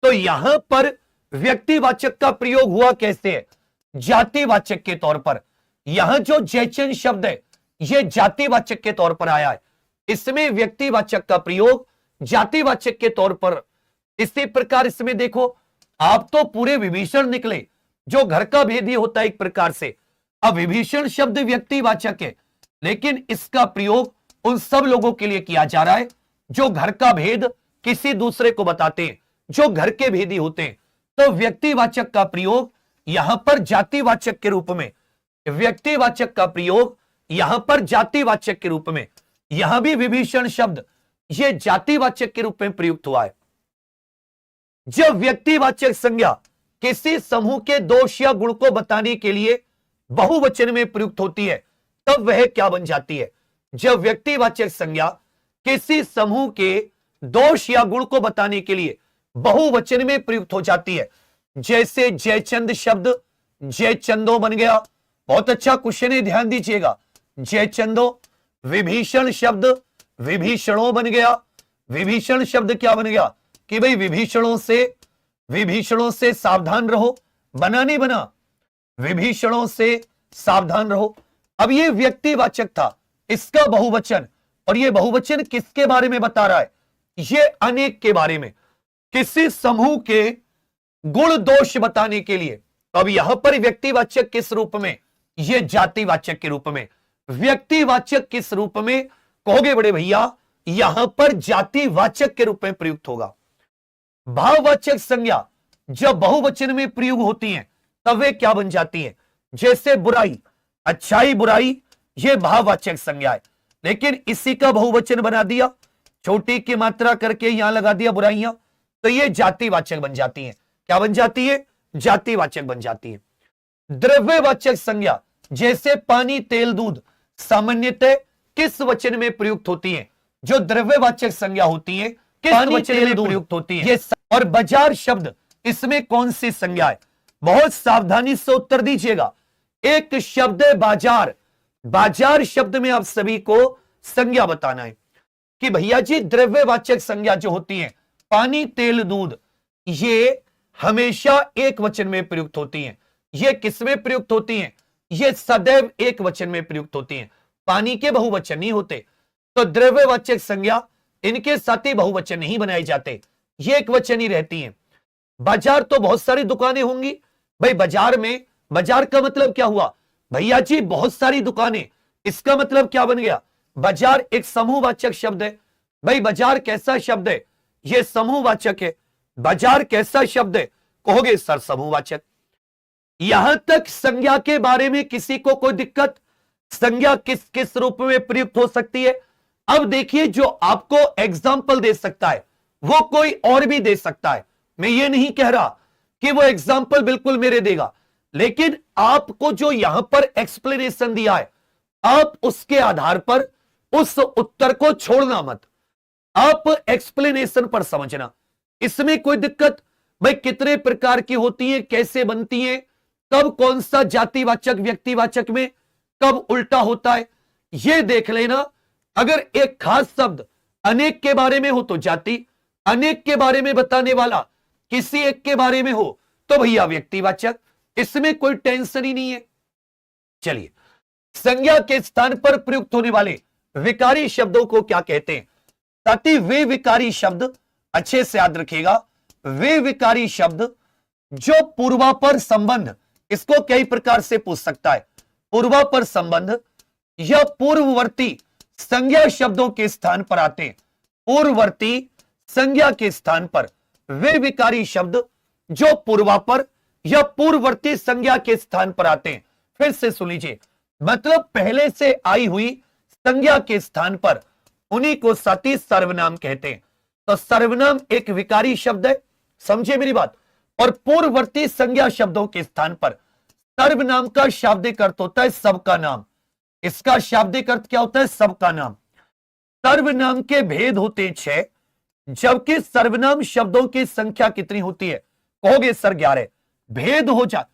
तो यहां पर व्यक्तिवाचक का प्रयोग हुआ कैसे है, जातिवाचक के तौर पर। यहां जो जयचंद शब्द है यह जातिवाचक के तौर पर आया है, इसमें व्यक्तिवाचक का प्रयोग जातिवाचक के तौर पर। इसी प्रकार इसमें देखो, आप तो पूरे विभीषण निकले, जो घर का भेदी होता है एक प्रकार से। अब विभीषण शब्द व्यक्तिवाचक है, लेकिन इसका प्रयोग उन सब लोगों के लिए किया जा रहा है जो घर का भेद किसी दूसरे को बताते हैं, जो घर के भेदी होते हैं। तो व्यक्तिवाचक का प्रयोग यहां पर जातिवाचक के रूप में, व्यक्तिवाचक का प्रयोग यहां पर जातिवाचक के रूप में। यहां भी विभीषण शब्द यह जातिवाचक के रूप में प्रयुक्त हुआ है। जब व्यक्तिवाचक संज्ञा किसी समूह के दोष या गुण को बताने के लिए बहुवचन में प्रयुक्त होती है, तब वह क्या बन जाती है, जब व्यक्तिवाचक संज्ञा किसी समूह के दोष या गुण को बताने के लिए बहुवचन में प्रयुक्त हो जाती है। जैसे जयचंद शब्द जयचंदो बन गया, बहुत अच्छा क्वेश्चन है, ध्यान दीजिएगा। जयचंदो, विभीषण शब्द विभीषणों बन गया। विभीषण शब्द क्या बन गया कि भाई विभीषणों से सावधान रहो, बना नहीं बना, विभीषणों से सावधान रहो। अब ये व्यक्तिवाचक था, इसका बहुवचन, और ये बहुवचन किसके बारे में बता रहा है, ये अनेक के बारे में, किसी समूह के गुण दोष बताने के लिए। तो अब यहां पर व्यक्तिवाचक किस रूप में, ये जातिवाचक के रूप में। व्यक्तिवाचक किस रूप में कहोगे बड़े भैया, यहां पर जातिवाचक के रूप में प्रयुक्त होगा। भाववाचक संज्ञा जब बहुवचन में प्रयोग होती हैं तब वे क्या बन जाती हैं, जैसे बुराई, अच्छाई बुराई, ये भाववाचक संज्ञा है, लेकिन इसी का बहुवचन बना दिया, छोटी की मात्रा करके यहां लगा दिया बुराइयां, तो ये जातिवाचक बन जाती हैं। क्या बन जाती है, जातिवाचक बन जाती है। द्रव्यवाचक संज्ञा जैसे पानी, तेल, दूध सामान्यतः किस वचन में प्रयुक्त होती है, जो द्रव्यवाचक संज्ञा होती है किस वचन में प्रयुक्त होती है? और बाजार शब्द, इसमें कौन सी संज्ञा है? बहुत सावधानी से उत्तर दीजिएगा। एक शब्द है बाजार। बाजार शब्द में आप सभी को संज्ञा बताना है कि भैया जी द्रव्यवाचक संज्ञा जो होती है, पानी, तेल, दूध, ये हमेशा एक वचन में प्रयुक्त होती हैं। ये किसमें प्रयुक्त होती हैं? ये सदैव एक वचन में प्रयुक्त होती हैं। पानी के बहुवचन नहीं होते। तो द्रव्यवाचक संज्ञा, इनके साथ ही बहुवचन नहीं बनाए जाते, ये एक वचन ही रहती हैं। बाजार तो बहुत सारी दुकानें होंगी भाई। बाजार में, बाजार का मतलब क्या हुआ भैया जी? बहुत सारी दुकानें। इसका मतलब क्या बन गया? बाजार एक समूहवाचक शब्द है। भाई बाजार कैसा शब्द है? यह समूहवाचक है। बाजार कैसा शब्द है? कहोगे सर समूहवाचक। यहां तक संज्ञा के बारे में किसी को कोई दिक्कत? संज्ञा किस किस रूप में प्रयुक्त हो सकती है? अब देखिए, जो आपको एग्जाम्पल दे सकता है वो कोई और भी दे सकता है। मैं ये नहीं कह रहा कि वो एग्जाम्पल बिल्कुल मेरे देगा, लेकिन आपको जो यहां पर एक्सप्लेनेशन दिया है, आप उसके आधार पर उस उत्तर को छोड़ना मत। आप एक्सप्लेनेशन पर समझना। इसमें कोई दिक्कत भाई कितने प्रकार की होती है, कैसे बनती है, कब कौन सा जातिवाचक व्यक्तिवाचक में कब उल्टा होता है, यह देख लेना। अगर एक खास शब्द अनेक के बारे में हो तो जाति, अनेक के बारे में बताने वाला किसी एक के बारे में हो तो भैया व्यक्तिवाचक। इसमें कोई टेंशन ही नहीं है। चलिए, संज्ञा के स्थान पर प्रयुक्त होने वाले विकारी शब्दों को क्या कहते हैं? ताकि वे विकारी शब्द, अच्छे से याद रखिएगा, वे विकारी शब्द जो पूर्वापर संबंध, इसको कई प्रकार से पूछ सकता है। पूर्वापर संबंध या पूर्ववर्ती संज्ञा शब्दों के स्थान पर आते हैं। पूर्ववर्ती संज्ञा के स्थान पर वे विकारी शब्द जो पूर्वापर या पूर्ववर्ती संज्ञा के स्थान पर आते हैं। फिर से सुन लीजिए, मतलब पहले से आई हुई संज्ञा के स्थान पर, उन्हीं को साथी सर्वनाम कहते हैं। तो सर्वनाम एक विकारी शब्द है, समझे मेरी बात। और पूर्ववर्ती संज्ञा शब्दों के स्थान पर सर्वनाम का शाब्दिक अर्थ होता है सबका नाम। इसका शाब्दिक अर्थ क्या होता है? सबका नाम। सर्वनाम के भेद होते हैं 6, जबकि सर्वनाम शब्दों की संख्या कितनी होती है? कहोगे सर 11। भेद हो जा,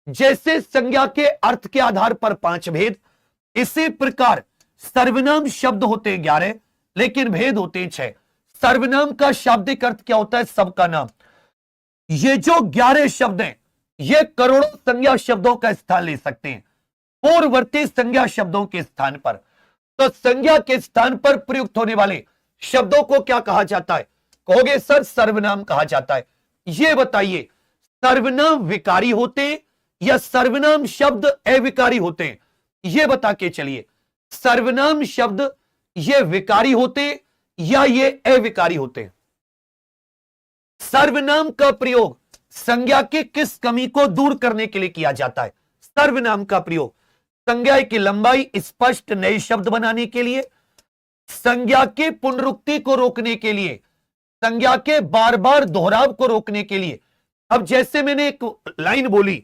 जैसे संज्ञा के अर्थ के आधार पर 5 भेद, इसी प्रकार सर्वनाम शब्द होते हैं 11, लेकिन भेद होते हैं 6। सर्वनाम का शाब्दिक अर्थ क्या होता है? सबका नाम। ये जो 11 शब्द हैं, ये करोड़ों संज्ञा शब्दों का स्थान ले सकते हैं पूर्ववर्ती संज्ञा शब्दों के स्थान पर। तो संज्ञा के स्थान पर प्रयुक्त होने वाले शब्दों को क्या कहा जाता है? कहोगे सर सर्वनाम कहा जाता है। यह बताइए, सर्वनाम विकारी होते हैं या सर्वनाम शब्द अविकारी होते हैं? यह बता के चलिए, सर्वनाम शब्द ये विकारी होते हैं या ये अविकारी होते हैं? सर्वनाम का प्रयोग संज्ञा की किस कमी को दूर करने के लिए किया जाता है? सर्वनाम का प्रयोग संज्ञा की लंबाई स्पष्ट नए शब्द बनाने के लिए, संज्ञा की पुनरुक्ति को रोकने के लिए, संज्ञा के बार बार दोहराव को रोकने के लिए। अब जैसे मैंने एक लाइन बोली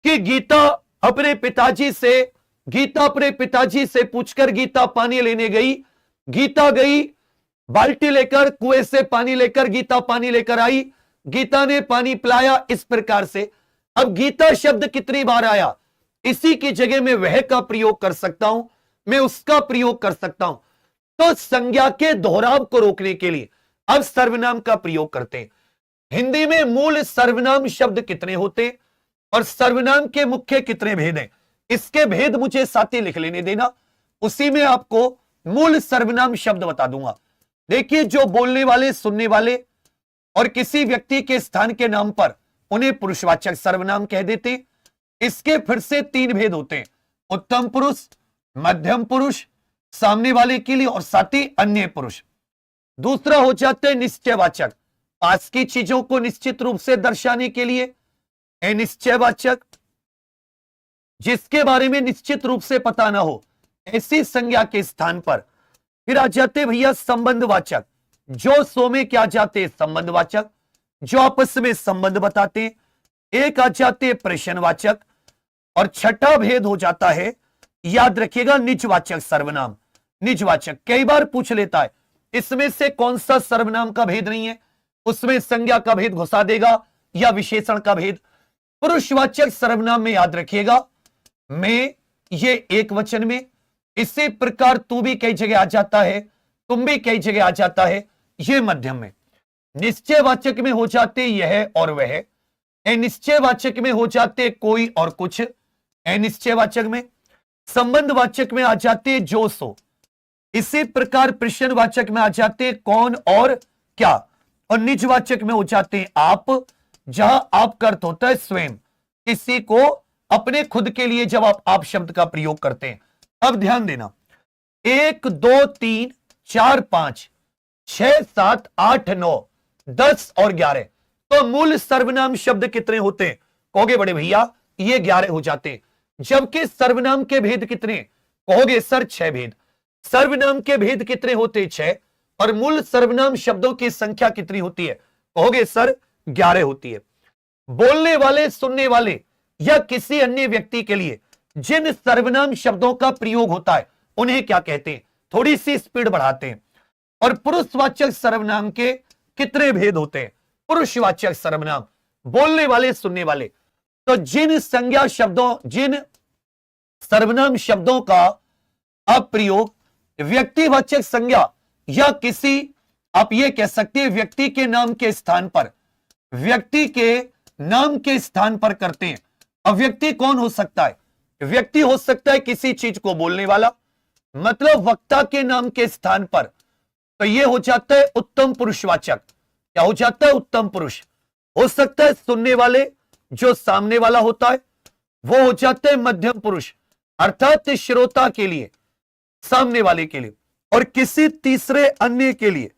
कि गीता अपने पिताजी से पूछकर गीता पानी लेने गई। गीता गई बाल्टी लेकर, कुएं से पानी लेकर गीता पानी लेकर आई, गीता ने पानी पिलाया। इस प्रकार से अब गीता शब्द कितनी बार आया? इसी की जगह में वह का प्रयोग कर सकता हूं, मैं उसका प्रयोग कर सकता हूं। तो संज्ञा के दोहराव को रोकने के लिए अब सर्वनाम का प्रयोग करते हैं। हिंदी में मूल सर्वनाम शब्द कितने होते हैं और सर्वनाम के मुख्य कितने भेद हैं? इसके भेद मुझे साथी लिख लेने देना, उसी में आपको मूल सर्वनाम शब्द बता दूंगा। देखिए, जो बोलने वाले, सुनने वाले और किसी व्यक्ति के स्थान के नाम पर उन्हें पुरुषवाचक सर्वनाम कह देते। इसके फिर से 3 भेद होते हैं, उत्तम पुरुष, मध्यम पुरुष सामने वाले के लिए और साथ ही अन्य पुरुष। दूसरा हो जाते हैं निश्चयवाचक, पास की चीजों को निश्चित रूप से दर्शाने के लिए। अनिश्चयवाचक, जिसके बारे में निश्चित रूप से पता ना हो, ऐसी संज्ञा के स्थान पर फिर आ जाते भैया संबंधवाचक, जो सो में क्या जाते संबंधवाचक, जो आपस में संबंध बताते। एक आ जाते प्रश्नवाचक और छठा भेद हो जाता है, याद रखिएगा, निजवाचक सर्वनाम। निजवाचक कई बार पूछ लेता है इसमें से कौन सा सर्वनाम का भेद नहीं है, उसमें संज्ञा का भेद घुसा देगा या विशेषण का भेद। पुरुषवाचक सर्वनाम में याद रखिएगा, मैं ये एक वचन में, इसी प्रकार तू भी कई जगह आ जाता है, तुम भी कई जगह आ जाता है, ये मध्यम में। निश्चयवाचक में हो जाते यह और वह, अनिश्चयवाचक में हो जाते कोई और कुछ, अनिश्चयवाचक में, संबंधवाचक में आ जाते जो सो, इसी प्रकार प्रश्नवाचक में आ जाते कौन और क्या, और निजवाचक में हो जाते आप, जहां आप का अर्थ होता है स्वयं, किसी को अपने खुद के लिए जब आप शब्द का प्रयोग करते हैं। अब ध्यान देना, 1 2 3 4 5 6 7 8 9 10 और 11, तो मूल सर्वनाम शब्द कितने होते हैं? कहोगे बड़े भैया ये 11 हो जाते हैं, जबकि सर्वनाम के भेद कितने? कहोगे सर 6 भेद। सर्वनाम के भेद कितने होते? 6। और मूल सर्वनाम शब्दों की संख्या कितनी होती है? कहोगे सर 11 होती है। बोलने वाले, सुनने वाले या किसी अन्य व्यक्ति के लिए जिन सर्वनाम शब्दों का प्रयोग होता है उन्हें क्या कहते हैं? थोड़ी सी स्पीड बढ़ाते हैं। और पुरुषवाचक सर्वनाम के कितने भेद होते हैं? पुरुषवाचक सर्वनाम, बोलने वाले, सुनने वाले, तो जिन संज्ञा शब्दों, जिन सर्वनाम शब्दों का अप्रयोग व्यक्तिवाचक संज्ञा या किसी, आप ये कह सकते हैं व्यक्ति के नाम के स्थान पर, व्यक्ति के नाम के स्थान पर करते हैं। अब व्यक्ति कौन हो सकता है? व्यक्ति हो सकता है किसी चीज को बोलने वाला, मतलब वक्ता के नाम के स्थान पर, तो यह हो जाता है उत्तम पुरुषवाचक। क्या हो जाता है? उत्तम पुरुष। हो सकता है सुनने वाले, जो सामने वाला होता है, वो हो जाता है मध्यम पुरुष, अर्थात श्रोता के लिए, सामने वाले के लिए। और किसी तीसरे अन्य के लिए,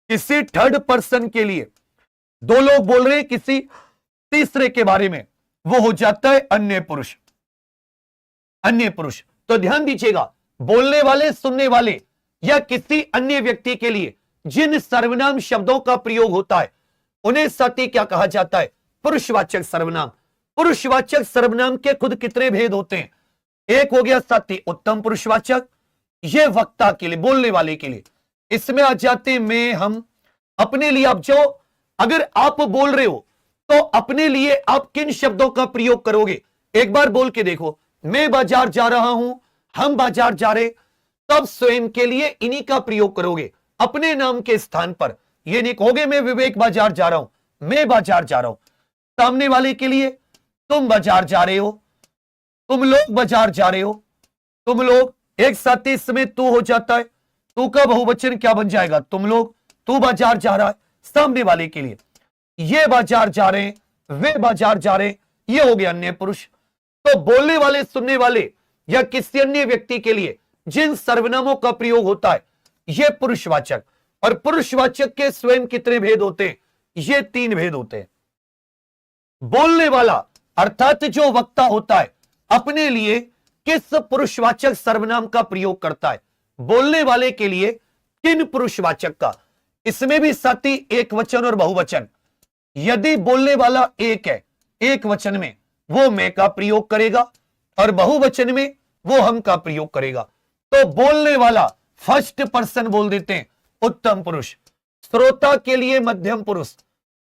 किसी थर्ड पर्सन के लिए, दो लोग बोल रहे हैं किसी तीसरे के बारे में, वो हो जाता है अन्य पुरुष। अन्य पुरुष, तो ध्यान दीजिएगा, बोलने वाले, सुनने वाले या किसी अन्य व्यक्ति के लिए जिन सर्वनाम शब्दों का प्रयोग होता है उन्हें साथी क्या कहा जाता है? पुरुषवाचक सर्वनाम। पुरुषवाचक सर्वनाम के खुद कितने भेद होते हैं? एक हो गया साथी उत्तम पुरुषवाचक, ये वक्ता के लिए, बोलने वाले के लिए। इसमें आ जाते हैं मैं, हम, अपने लिए। आप जो, अगर आप बोल रहे हो तो अपने लिए आप किन शब्दों का प्रयोग करोगे? एक बार बोल के देखो, मैं बाजार जा रहा हूं, हम बाजार जा रहे, तब स्वयं के लिए इन्हीं का प्रयोग करोगे, अपने नाम के स्थान पर। ये नहीं कहोगे मैं विवेक बाजार जा रहा हूं, मैं बाजार जा रहा हूं। सामने वाले के लिए तुम बाजार जा रहे हो, तुम लोग बाजार जा रहे हो, तुम लोग। एक साथ ही इसमें तू हो जाता है, तू का बहुवचन क्या बन जाएगा? तुम लोग। तू बाजार जा रहा है, सामने वाले के लिए। ये बाजार जा रहे हैं, वे बाजार जा रहे हैं, ये हो गया अन्य पुरुष। तो बोलने वाले, सुनने वाले या किसी अन्य व्यक्ति के लिए जिन सर्वनामों का प्रयोग होता है ये पुरुषवाचक। और पुरुषवाचक के स्वयं कितने भेद होते हैं? ये 3 भेद होते हैं। बोलने वाला अर्थात जो वक्ता होता है अपने लिए किस पुरुषवाचक सर्वनाम का प्रयोग करता है? बोलने वाले के लिए किन पुरुषवाचक का? इसमें भी साथी एक वचन और बहुवचन। यदि बोलने वाला एक है, एक वचन में, वो मैं का प्रयोग करेगा, और बहुवचन में वो हम का प्रयोग करेगा। तो बोलने वाला फर्स्ट पर्सन बोल देते हैं, उत्तम पुरुष। श्रोता के लिए मध्यम पुरुष,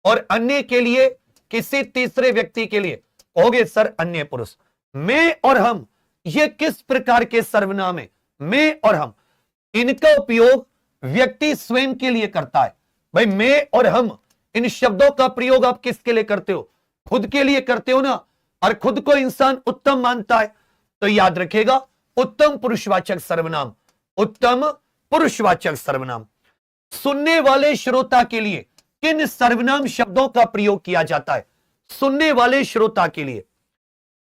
और अन्य के लिए, किसी तीसरे व्यक्ति के लिए कहोगे सर अन्य पुरुष। मैं और हम, ये किस प्रकार के सर्वनाम है? मैं और हम, इनका उपयोग व्यक्ति स्वयं के लिए करता है। भाई मैं और हम, इन शब्दों का प्रयोग आप किसके लिए करते हो? खुद के लिए करते हो ना, और खुद को इंसान उत्तम मानता है, तो याद रखेगा उत्तम पुरुषवाचक सर्वनाम, उत्तम पुरुषवाचक सर्वनाम। सुनने वाले श्रोता के लिए किन सर्वनाम शब्दों का प्रयोग किया जाता है? सुनने वाले श्रोता के लिए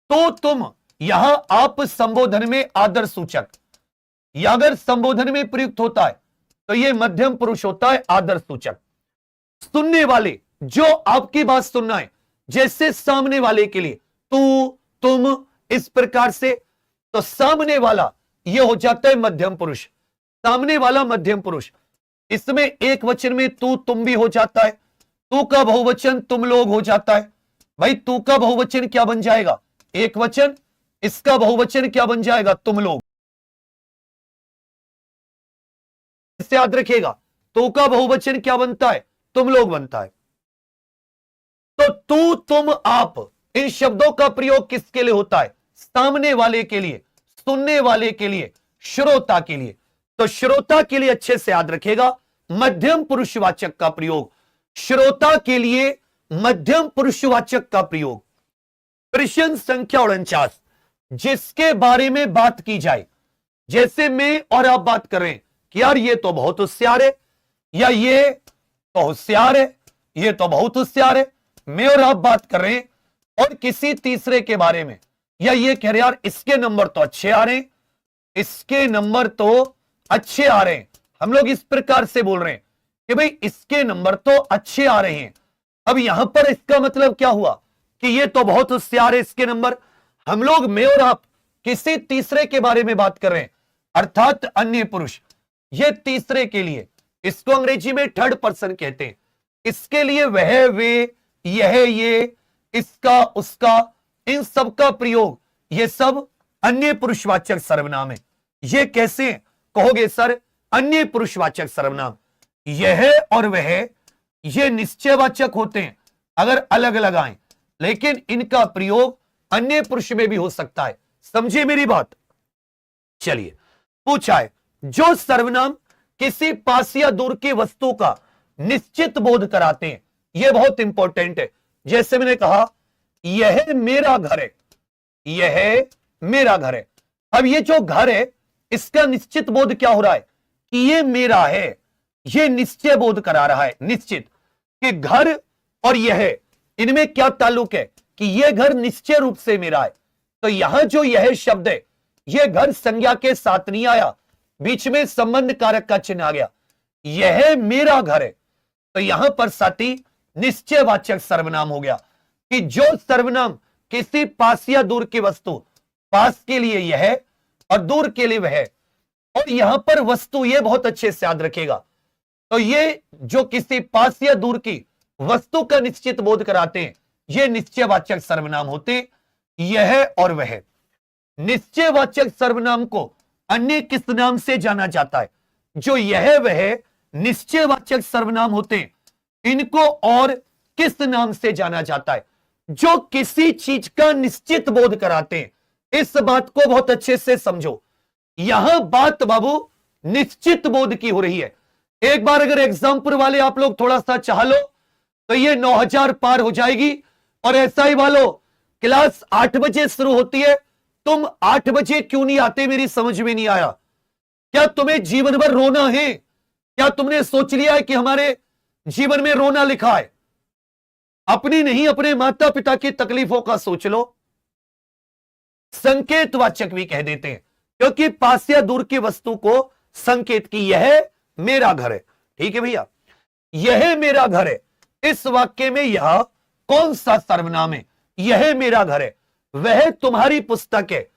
तो, तुम, यहां आप संबोधन में आदर सूचक, या अगर संबोधन में प्रयुक्त होता है तो यह मध्यम पुरुष होता है, आदर सूचक। सुनने वाले, जो आपकी बात सुनना है, जैसे सामने वाले के लिए तू, तुम, इस प्रकार से, तो सामने वाला यह हो जाता है मध्यम पुरुष, सामने वाला मध्यम पुरुष। इसमें एक वचन में तू, तुम भी हो जाता है, तू का बहुवचन तुम लोग हो जाता है। भाई तू का बहुवचन क्या बन जाएगा? एक वचन, इसका बहुवचन क्या बन जाएगा? तुम लोग। इससे याद रखिएगा, तो का बहुवचन क्या बनता है? तुम लोग बनता है। तो तू, तुम, आप, इन शब्दों का प्रयोग किसके लिए होता है? सामने वाले के लिए, सुनने वाले के लिए, श्रोता के लिए। तो श्रोता के लिए अच्छे से याद रखेगा, मध्यम पुरुषवाचक का प्रयोग। श्रोता के लिए मध्यम पुरुषवाचक का प्रयोग। प्रश्न संख्या 49, जिसके बारे में बात की जाए, जैसे मैं और आप बात कर रहे हैं कि यार ये तो बहुत होशियार है, या ये तो होशियार है, ये तो बहुत होशियार है। मैं और आप बात कर रहे हैं और किसी तीसरे के बारे में, या ये कह रहे यार इसके नंबर तो अच्छे आ रहे हैं, इसके नंबर तो अच्छे आ रहे हैं। हम लोग इस प्रकार से बोल रहे हैं कि भाई इसके नंबर तो अच्छे आ रहे हैं। अब यहां पर इसका मतलब क्या हुआ कि ये तो बहुत होशियार है, इसके नंबर। हम लोग, मैं और आप, किसी तीसरे के बारे में बात कर रहे हैं, अर्थात अन्य पुरुष। ये तीसरे के लिए, इसको अंग्रेजी में थर्ड पर्सन कहते हैं। इसके लिए वह, वे, यह, ये, इसका, उसका, इन सब का प्रयोग, ये सब अन्य पुरुषवाचक सर्वनाम है। ये कैसे कहोगे सर? अन्य पुरुषवाचक सर्वनाम, यह और वह, ये निश्चयवाचक होते हैं अगर अलग अलग आए, लेकिन इनका प्रयोग अन्य पुरुष में भी हो सकता है। समझे मेरी बात? चलिए, पूछा है, जो सर्वनाम किसी पास या दूर की वस्तु का निश्चित बोध कराते हैं। यह बहुत इंपॉर्टेंट है। जैसे मैंने कहा, यह मेरा घर है, यह मेरा घर है। अब ये जो घर है, इसका निश्चित बोध क्या हो रहा है कि ये मेरा है। ये निश्चय बोध करा रहा है, निश्चित, कि घर और यह, इनमें क्या ताल्लुक है कि यह घर निश्चय रूप से मेरा है। तो यहां जो यह शब्द है, यह घर संज्ञा के साथ नहीं आया, बीच में संबंध कारक का चिन्ह आ गया। यह मेरा घर है, तो यहां पर साथी निश्चयवाचक सर्वनाम हो गया कि जो सर्वनाम किसी पास या दूर की वस्तु, पास के लिए यह और दूर के लिए वह, और यहां पर वस्तु, यह बहुत अच्छे से याद रखेगा। तो ये जो किसी पास या दूर की वस्तु का निश्चित बोध कराते हैं, ये निश्चयवाचक सर्वनाम होते, यह और वह। निश्चयवाचक सर्वनाम को अन्य किस नाम से जाना जाता है? जो यह वह निश्चयवाचक सर्वनाम होते हैं, इनको और किस नाम से जाना जाता है? जो किसी चीज का निश्चित बोध कराते हैं। इस बात को बहुत अच्छे से समझो। यहां बात बाबू निश्चित बोध की हो रही है। एक बार अगर एग्जाम्पल वाले आप लोग थोड़ा सा चाह लो तो ये 9000 पार हो जाएगी। और ऐसा ही वालों, क्लास 8 बजे शुरू होती है, तुम 8 बजे क्यों नहीं आते? मेरी समझ में नहीं आया। क्या तुम्हें जीवन भर रोना है? क्या तुमने सोच लिया है कि हमारे जीवन में रोना लिखा है? अपनी नहीं, अपने माता पिता की तकलीफों का सोच लो। संकेतवाचक भी कह देते हैं, क्योंकि पास या दूर की वस्तु को संकेत की, यह मेरा घर है। ठीक है भैया, यह मेरा घर है। इस वाक्य में यह कौन सा सर्वनाम है? यह मेरा घर है, वह तुम्हारी पुस्तक है।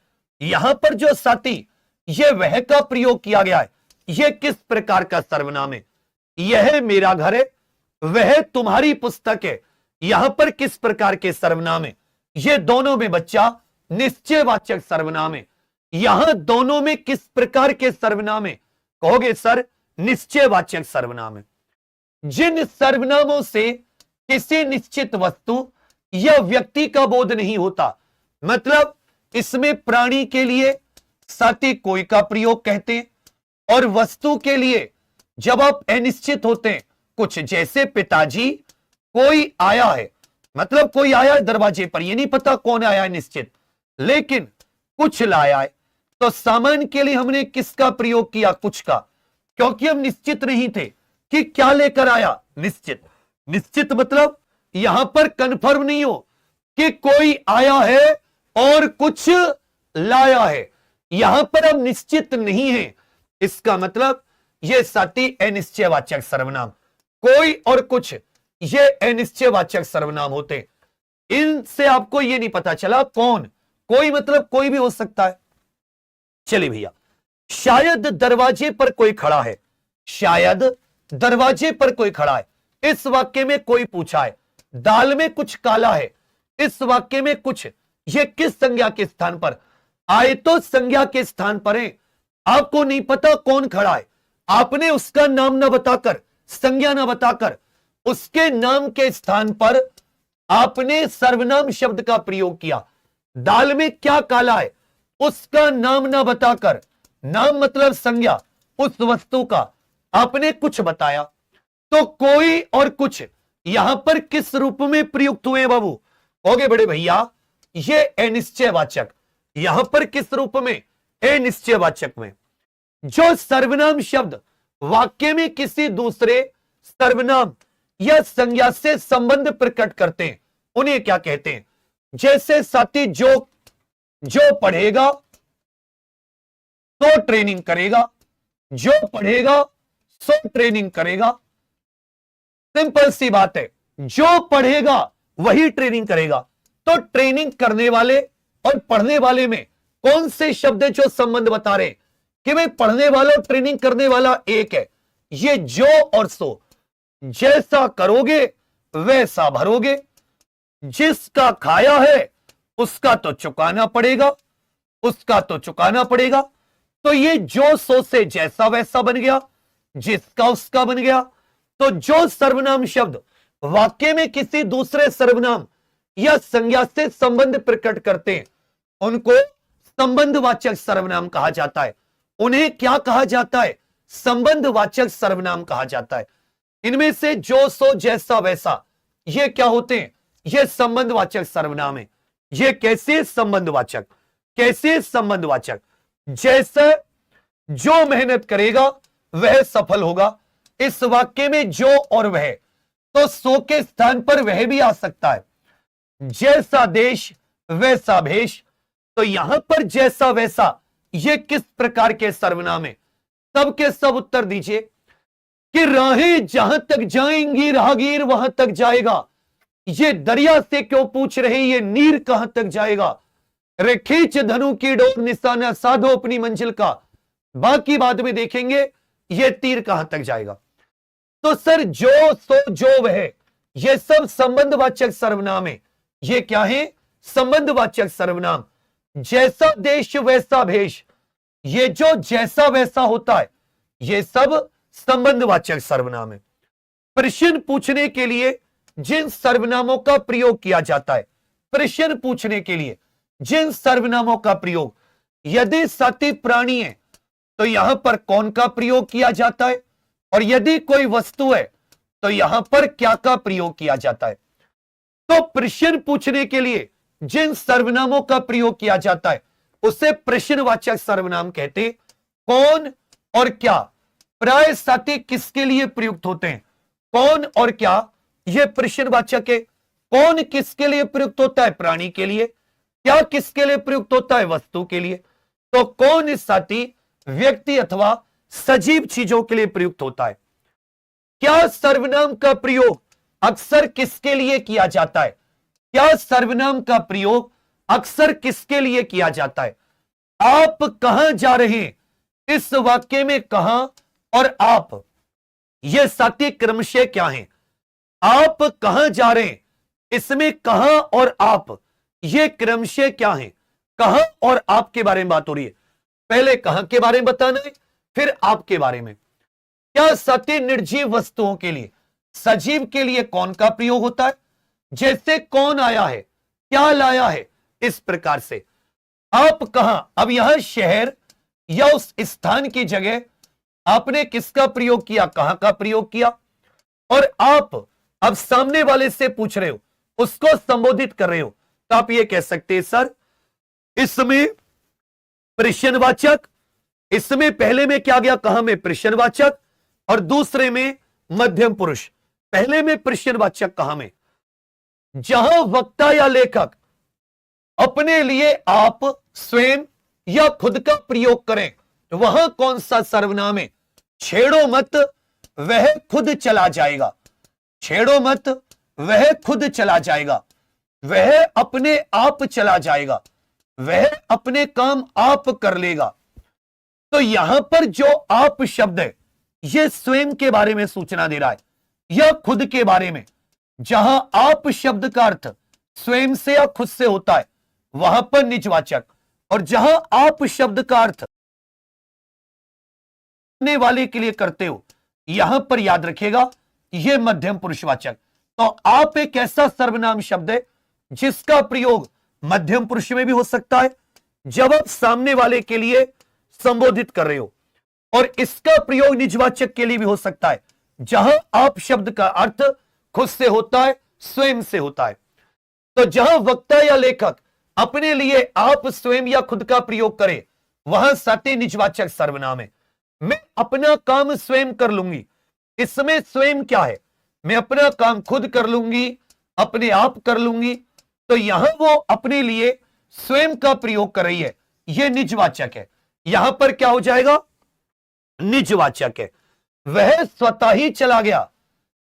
यहां पर जो साथी यह वह का प्रयोग किया गया है, यह किस प्रकार का सर्वनाम है? यह मेरा घर है, वह तुम्हारी पुस्तक है। यहां पर किस प्रकार के सर्वनाम है? यह दोनों में बच्चा निश्चयवाचक सर्वनाम है। यहां दोनों में किस प्रकार के सर्वनाम है? कहोगे सर निश्चयवाचक सर्वनाम है। जिन सर्वनामों से किसी निश्चित वस्तु या व्यक्ति का बोध नहीं होता, मतलब इसमें प्राणी के लिए साथी कोई का प्रयोग कहते हैं, और वस्तु के लिए जब आप अनिश्चित होते हैं कुछ, जैसे पिताजी, कोई आया है, मतलब कोई आया है दरवाजे पर, ये नहीं पता कौन आया है निश्चित, लेकिन कुछ लाया है। तो सामान के लिए हमने किसका प्रयोग किया? कुछ का, क्योंकि हम निश्चित नहीं थे कि क्या लेकर आया। निश्चित, निश्चित मतलब यहां पर कंफर्म नहीं हो कि कोई आया है और कुछ लाया है, यहां पर हम निश्चित नहीं है। इसका मतलब यह साथी अनिश्चयवाचक सर्वनाम, कोई और कुछ, ये अनिश्चयवाचक सर्वनाम होते। इनसे आपको यह नहीं पता चला कौन, कोई मतलब कोई भी हो सकता है। चलिए भैया, शायद दरवाजे पर कोई खड़ा है, शायद दरवाजे पर कोई खड़ा है। इस वाक्य में कोई पूछा है, दाल में कुछ काला है। इस वाक्य में कुछ, ये किस संज्ञा के स्थान पर? आए तो संज्ञा के स्थान पर है। आपको नहीं पता कौन खड़ा है, आपने उसका नाम न बताकर संज्ञा न बताकर उसके नाम के स्थान पर आपने सर्वनाम शब्द का प्रयोग किया। दाल में क्या काला है, उसका नाम ना बताकर, नाम मतलब संज्ञा, उस वस्तु का आपने कुछ बताया, तो कोई और कुछ यहां पर किस रूप में प्रयुक्त हुए बाबू? कहोगे बड़े भैया ये अनिश्चयवाचक, यहां पर किस रूप में? अनिश्चयवाचक में। जो सर्वनाम शब्द वाक्य में किसी दूसरे सर्वनाम या संज्ञा से संबंध प्रकट करते हैं उन्हें क्या कहते हैं? जैसे साथी जो पढ़ेगा तो ट्रेनिंग करेगा, जो पढ़ेगा सो ट्रेनिंग करेगा। सिंपल सी बात है, जो पढ़ेगा वही ट्रेनिंग करेगा। तो ट्रेनिंग करने वाले और पढ़ने वाले में कौन से शब्द है जो संबंध बता रहे कि भाई पढ़ने वाला और ट्रेनिंग करने वाला एक है? ये जो और सो, जैसा करोगे वैसा भरोगे, जिसका खाया है उसका तो चुकाना पड़ेगा, उसका तो चुकाना पड़ेगा। तो ये जो सो से जैसा वैसा बन गया, जिसका उसका बन गया। तो जो सर्वनाम शब्द वाक्य में किसी दूसरे सर्वनाम या संज्ञा से संबंध प्रकट करते हैं उनको संबंधवाचक सर्वनाम कहा जाता है। उन्हें क्या कहा जाता है? संबंधवाचक सर्वनाम कहा जाता है। इनमें से जो सो जैसा वैसा ये क्या होते हैं? ये संबंधवाचक सर्वनाम है। ये कैसे संबंधवाचक? कैसे संबंधवाचक? जैसे जो मेहनत करेगा वह सफल होगा। इस वाक्य में जो और वह, तो सो के स्थान पर वह भी आ सकता है। जैसा देश वैसा भेष, तो यहां पर जैसा वैसा ये किस प्रकार के सर्वनाम है? सब के सब उत्तर दीजिए कि राहें जहां तक जाएंगी राहगीर वहां तक जाएगा। ये दरिया से क्यों पूछ रहे, ये नीर कहां तक जाएगा? रे खींच धनु की डोर निशाना साधो अपनी मंजिल का, बाकी बाद में देखेंगे ये तीर कहां तक जाएगा। तो सर जो सो जो वह, ये सब संबंधवाचक सर्वनाम है। ये क्या है? संबंधवाचक सर्वनाम। जैसा देश वैसा भेष, ये जो जैसा वैसा होता है ये सब संबंधवाचक सर्वनाम है। प्रश्न पूछने के लिए जिन सर्वनामों का प्रयोग किया जाता है, प्रश्न पूछने के लिए जिन सर्वनामों का प्रयोग, यदि साथी प्राणी है तो यहां पर कौन का प्रयोग किया जाता है, और यदि कोई वस्तु है तो यहां पर क्या का प्रयोग किया जाता है। तो प्रश्न पूछने के लिए जिन सर्वनामों का प्रयोग किया जाता है उसे प्रश्नवाचक सर्वनाम कहते हैं। कौन और क्या प्राय साथी किसके लिए प्रयुक्त होते हैं? कौन और क्या यह प्रश्नवाचक है। कौन किसके लिए प्रयुक्त होता है? प्राणी के लिए। क्या किसके लिए प्रयुक्त होता है? वस्तु के लिए। तो कौन इस साथी व्यक्ति अथवा सजीव चीजों के लिए प्रयुक्त होता है। क्या सर्वनाम का प्रयोग अक्सर किसके लिए किया जाता है? क्या सर्वनाम का प्रयोग अक्सर किसके लिए किया जाता है? आप कहां जा रहे हैं, इस वाक्य में कहां और आप, यह साथी क्रमशः क्या है? आप कहां जा रहे हैं, इसमें कहां और आप, यह क्रमशः क्या है? कहां और आप के बारे में बात हो रही है। पहले कहां के बारे में बताना है, फिर आपके बारे में। क्या साथी निर्जीव वस्तुओं के लिए, सजीव के लिए कौन का प्रयोग होता है? जैसे कौन आया है, क्या लाया है, इस प्रकार से। आप कहां, अब यहां शहर या उस स्थान की जगह आपने किसका प्रयोग किया, कहां का प्रयोग किया। और आप अब सामने वाले से पूछ रहे हो, उसको संबोधित कर रहे हो, तो आप ये कह सकते हैं सर इसमें प्रश्नवाचक, इसमें पहले में क्या गया, कहां में प्रश्नवाचक और दूसरे में मध्यम पुरुष। पहले में प्रश्नवाचक कहां में, जहां वक्ता या लेखक अपने लिए आप स्वयं या खुद का प्रयोग करें वहां कौन सा सर्वनाम है। छेड़ो मत वह खुद चला जाएगा, छेड़ो मत वह खुद चला जाएगा, वह अपने आप चला जाएगा, वह अपने काम आप कर लेगा। तो यहां पर जो आप शब्द है यह स्वयं के बारे में सूचना दे रहा है या खुद के बारे में। जहां आप शब्द का अर्थ स्वयं से या खुद से होता है वहां पर निजवाचक, और जहां आप शब्द का अर्थ करने वाले के लिए करते हो यहां पर याद रखिएगा यह मध्यम पुरुषवाचक। तो आप एक ऐसा सर्वनाम शब्द है जिसका प्रयोग मध्यम पुरुष में भी हो सकता है जब आप सामने वाले के लिए संबोधित कर रहे हो, और इसका प्रयोग निजवाचक के लिए भी हो सकता है जहां आप शब्द का अर्थ खुद से होता है, स्वयं से होता है। तो जहां वक्ता या लेखक अपने लिए आप स्वयं या खुद का प्रयोग करे वहां सत्य निजवाचक सर्वनाम है। मैं अपना काम स्वयं कर लूंगी, इसमें स्वयं क्या है, मैं अपना काम खुद कर लूंगी, अपने आप कर लूंगी। तो यहां वो अपने लिए स्वयं का प्रयोग कर रही है, यह निजवाचक है। यहां पर क्या हो जाएगा, निजवाचक है। वह स्वतः ही चला गया,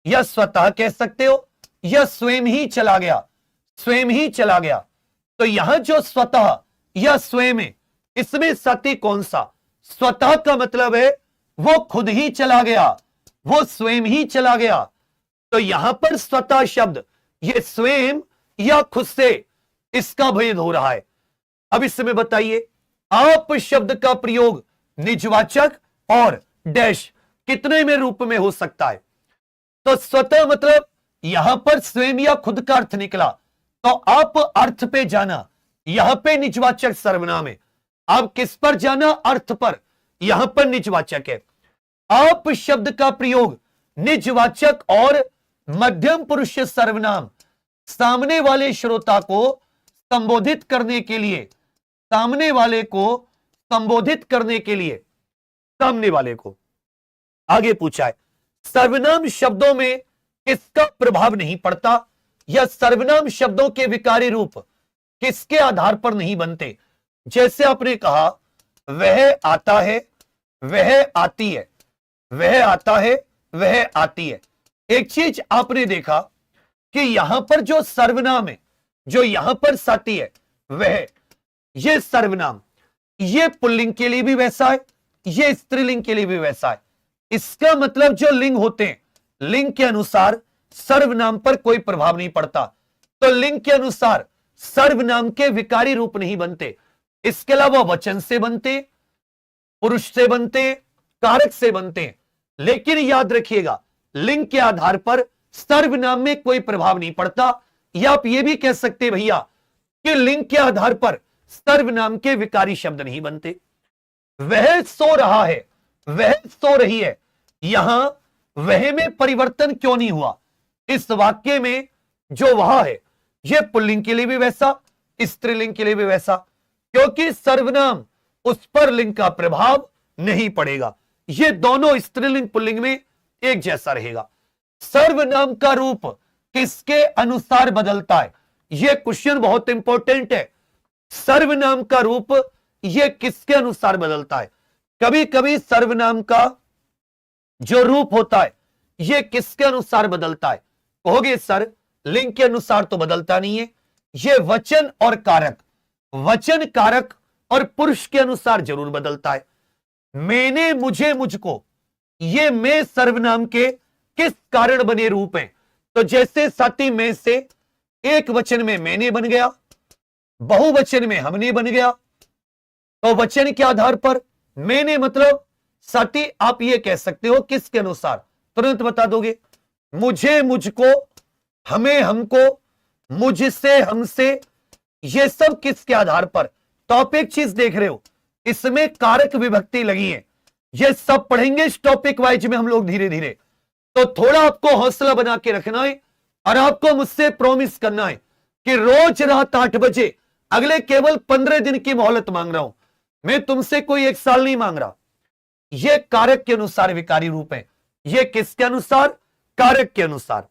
या स्वतः कह सकते हो, या स्वयं ही चला गया, स्वयं ही चला गया। तो यहां जो स्वतः या स्वयं है, इसमें सत्य कौन सा, स्वतः का मतलब है वो खुद ही चला गया, वो स्वयं ही चला गया। तो यहां पर स्वतः शब्द ये स्वयं या खुद से, इसका भेद हो रहा है। अब इसमें बताइए आप शब्द का प्रयोग निजवाचक और डैश कितने में रूप में हो सकता है। तो स्वतः मतलब यहां पर स्वयं या खुद का अर्थ निकला, तो आप अर्थ पे जाना, यहां पे निजवाचक सर्वनाम है। आप किस पर जाना, अर्थ पर, यहां पर निजवाचक है। आप शब्द का प्रयोग निजवाचक और मध्यम पुरुष सर्वनाम सामने वाले श्रोता को संबोधित करने के लिए, सामने वाले को संबोधित करने के लिए, सामने वाले को आगे पूछा है सर्वनाम शब्दों में किसका प्रभाव नहीं पड़ता, या सर्वनाम शब्दों के विकारी रूप किसके आधार पर नहीं बनते। जैसे आपने कहा वह आता है, वह आती है, वह आता है, वह आती है। एक चीज आपने देखा कि यहां पर जो सर्वनाम है, जो यहां पर साती है, वह, ये सर्वनाम, ये पुल्लिंग के लिए भी वैसा है, ये स्त्रीलिंग के लिए भी वैसा है। इसका मतलब जो लिंग होते हैं, लिंग के अनुसार सर्वनाम पर कोई प्रभाव नहीं पड़ता। तो लिंग के अनुसार सर्वनाम के विकारी रूप नहीं बनते। इसके अलावा वचन से बनते, पुरुष से बनते, कारक से बनते। लेकिन याद रखिएगा लिंग के आधार पर सर्वनाम में कोई प्रभाव नहीं पड़ता। या आप ये भी कह सकते भैया कि लिंग के आधार पर सर्वनाम के विकारी शब्द नहीं बनते। वह सो रहा है, वह सो रही है, यहां वह में परिवर्तन क्यों नहीं हुआ। इस वाक्य में जो वह है यह पुल्लिंग के लिए भी वैसा, स्त्रीलिंग के लिए भी वैसा, क्योंकि सर्वनाम उस पर लिंग का प्रभाव नहीं पड़ेगा। ये दोनों स्त्रीलिंग पुल्लिंग में एक जैसा रहेगा। सर्वनाम का रूप किसके अनुसार बदलता है, यह क्वेश्चन बहुत इंपॉर्टेंट है। सर्वनाम का रूप यह किसके अनुसार बदलता है। कभी कभी सर्वनाम का जो रूप होता है यह किसके अनुसार बदलता है। कहोगे सर लिंग के अनुसार तो बदलता नहीं है, यह वचन और कारक, वचन कारक और पुरुष के अनुसार जरूर बदलता है। मैंने, मुझे, मुझको, ये मैं सर्वनाम के किस कारण बने रूप हैं। तो जैसे साथी में से एक वचन में मैंने बन गया, बहुवचन में हमने बन गया। तो वचन के आधार पर मैंने मतलब साथी आप ये कह सकते हो किसके अनुसार, तुरंत बता दोगे। मुझे, मुझको, हमें, हमको, मुझसे, हमसे, ये सब किसके आधार पर। तो आप एक चीज देख रहे हो इसमें कारक विभक्ति लगी है। ये सब पढ़ेंगे इस टॉपिक वाइज में हम लोग धीरे धीरे। तो थोड़ा आपको हौसला बना के रखना है और आपको मुझसे प्रॉमिस करना है कि रोज रात 8 बजे अगले केवल 15 दिन की मोहलत मांग रहा हूं मैं, तुमसे कोई 1 साल नहीं मांग रहा। यह कारक के अनुसार विकारी रूप है। यह किसके अनुसार, कारक के अनुसार।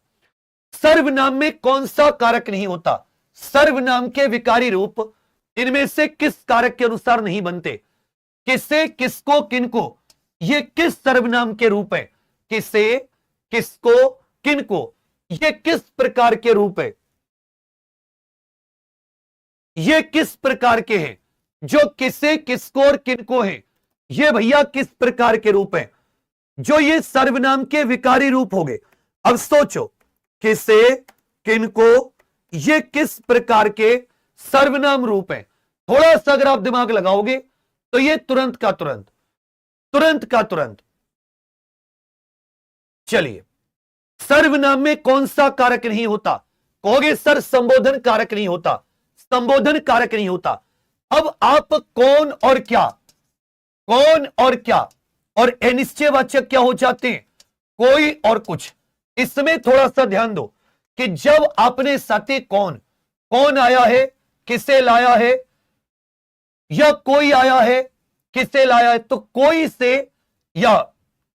सर्वनाम में कौन सा कारक नहीं होता, सर्वनाम के विकारी रूप इनमें से किस कारक के अनुसार नहीं बनते। किसे, किसको, किनको, ये किस सर्वनाम के रूप है। किसे, किसको, किनको, ये किस प्रकार के रूप है, ये किस प्रकार के हैं। जो किसे, किसको और किनको है, ये भैया किस प्रकार के रूप हैं, जो ये सर्वनाम के विकारी रूप हो गए। अब सोचो किसे, किनको, ये किस प्रकार के सर्वनाम रूप हैं। थोड़ा सा अगर आप दिमाग लगाओगे तो ये तुरंत का तुरंत, तुरंत का तुरंत चलिए, सर्वनाम में कौन सा कारक नहीं होता? कहोगे सर संबोधन कारक नहीं होता, संबोधन कारक नहीं होता। अब आप कौन और क्या, कौन और क्या और अनिश्चयवाचक क्या हो जाते हैं? कोई और कुछ। इसमें थोड़ा सा ध्यान दो कि जब आपने साथी कौन, कौन आया है, किसे लाया है, या कोई आया है, किसे लाया है, तो कोई से या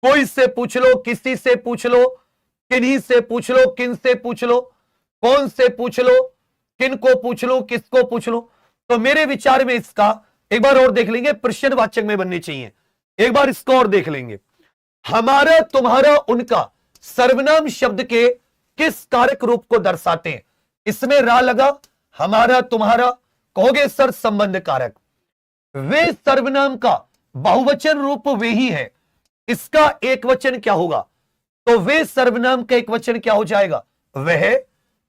कोई से पूछ लो, किसी से पूछ लो, किन्हीं से पूछ लो, किन से पूछ लो, कौन से पूछ लो, किन को पूछ लो, किसको पूछ लो। तो मेरे विचार में इसका एक बार और देख लेंगे, प्रश्नवाचक में बनने चाहिए। एक बार इसको और देख लेंगे। हमारा, तुम्हारा, उनका सर्वनाम शब्द के किस कारक रूप को दर्शाते हैं? इसमें रा लगा, हमारा, तुम्हारा, कहोगे सर संबंध कारक। वे सर्वनाम का बहुवचन रूप वे ही है, इसका एक वचन क्या होगा? तो वे सर्वनाम का एक वचन क्या हो जाएगा? वह।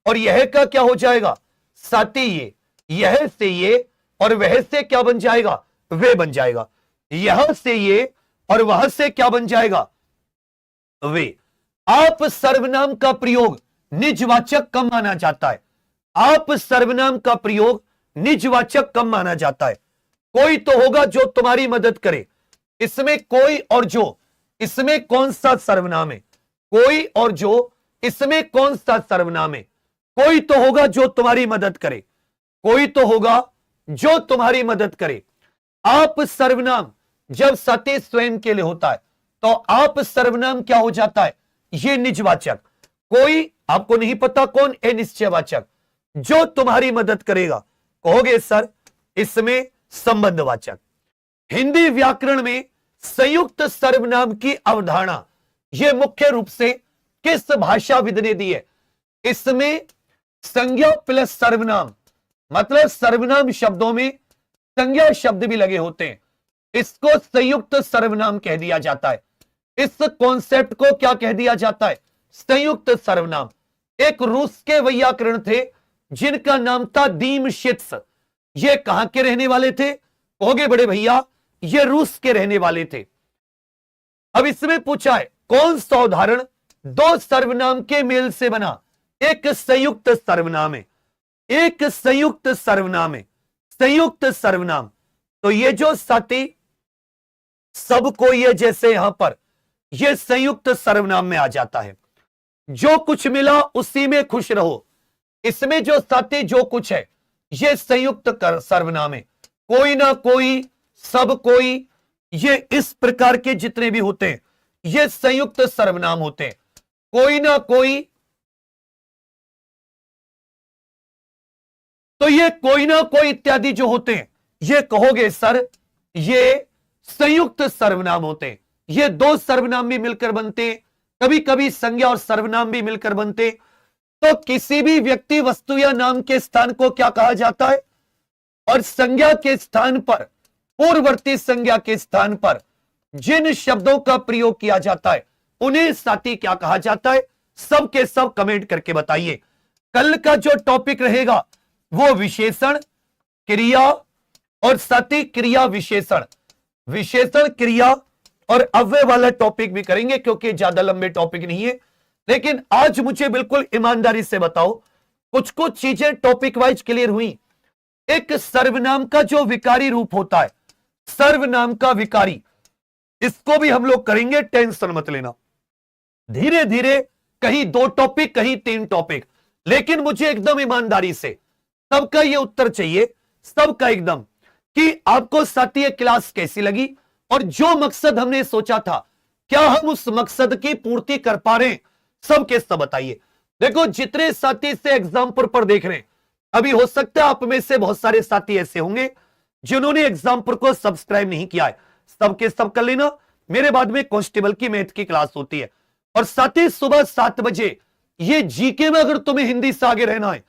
और यह का क्या हो जाएगा? साथी ये। यह से ये और वह से क्या बन जाएगा? वे बन जाएगा। यहां से ये और वहां से क्या बन जाएगा? वे। आप सर्वनाम का प्रयोग निजवाचक कम माना जाता है। आप सर्वनाम का प्रयोग निजवाचक कम माना जाता है। कोई तो होगा जो तुम्हारी मदद करे। इसमें कोई और जो, इसमें कौन सा सर्वनाम है? कोई और जो, इसमें कौन सा सर्वनाम है? कोई तो होगा जो तुम्हारी मदद करे। कोई तो होगा जो तुम्हारी मदद करे। आप सर्वनाम जब सत्य स्वयं के लिए होता है तो आप सर्वनाम क्या हो जाता है? ये निजवाचक। कोई आपको नहीं पता कौन? अनिश्चयवाचक। जो तुम्हारी मदद करेगा, कहोगे सर इसमें संबंधवाचक। हिंदी व्याकरण में संयुक्त सर्वनाम की अवधारणा यह मुख्य रूप से किस भाषाविद ने दी है? इसमें संज्ञा प्लस सर्वनाम, मतलब सर्वनाम शब्दों में संज्ञा शब्द भी लगे होते हैं, इसको संयुक्त सर्वनाम कह दिया जाता है। इस कॉन्सेप्ट को क्या कह दिया जाता है? संयुक्त सर्वनाम। एक रूस के वैयाकरण थे जिनका नाम था दीमशित्स। ये कहां के रहने वाले थे? कहोगे बड़े भैया ये रूस के रहने वाले थे। अब इसमें पूछा है कौन सा उदाहरण दो सर्वनाम के मेल से बना? एक संयुक्त सर्वनाम है, एक संयुक्त सर्वनाम है, संयुक्त सर्वनाम। तो ये जो साथी सबको, ये जैसे यहां पर ये संयुक्त सर्वनाम में आ जाता है। जो कुछ मिला उसी में खुश रहो, इसमें जो साथी जो कुछ है ये संयुक्त सर्वनाम है। कोई ना कोई, सब कोई, ये इस प्रकार के जितने भी होते हैं ये संयुक्त सर्वनाम होते हैं। कोई ना कोई, तो ये कोई ना कोई इत्यादि जो होते हैं ये कहोगे सर ये संयुक्त सर्वनाम होते हैं। ये दो सर्वनाम भी मिलकर बनते हैं, कभी कभी संज्ञा और सर्वनाम भी मिलकर बनते। तो किसी भी व्यक्ति, वस्तु या नाम के स्थान को क्या कहा जाता है? और संज्ञा के स्थान पर, पूर्ववर्ती संज्ञा के स्थान पर जिन शब्दों का प्रयोग किया जाता है उन्हें साथी क्या कहा जाता है? सब के सब कमेंट करके बताइए। कल का जो टॉपिक रहेगा वो विशेषण, क्रिया और साथी क्रिया विशेषण, विशेषण क्रिया और अव्यय वाला टॉपिक भी करेंगे क्योंकि ज्यादा लंबे टॉपिक नहीं है। लेकिन आज मुझे बिल्कुल ईमानदारी से बताओ, कुछ कुछ चीजें टॉपिक वाइज क्लियर हुई। एक सर्वनाम का जो विकारी रूप होता है, सर्वनाम का विकारी, इसको भी हम लोग करेंगे, टेंशन मत लेना। धीरे धीरे कहीं दो टॉपिक, कहीं तीन टॉपिक, लेकिन मुझे एकदम ईमानदारी से सबका ये उत्तर चाहिए, सबका एकदम, कि आपको साथी ये क्लास कैसी लगी और जो मकसद हमने सोचा था क्या हम उस मकसद की पूर्ति कर पा रहे हैं? सबके सब बताइए। देखो जितने साथी से एग्जाम्पल पर देख रहे हैं, अभी हो सकता है आप में से बहुत सारे साथी ऐसे होंगे जिन्होंने एग्जाम्पल को सब्सक्राइब नहीं किया है। सबके सब कर लेना। मेरे बाद में कांस्टेबल की मैथ की क्लास होती है और साथ ही सुबह 7 बजे ये जीके में अगर तुम्हें हिंदी से आगे रहना है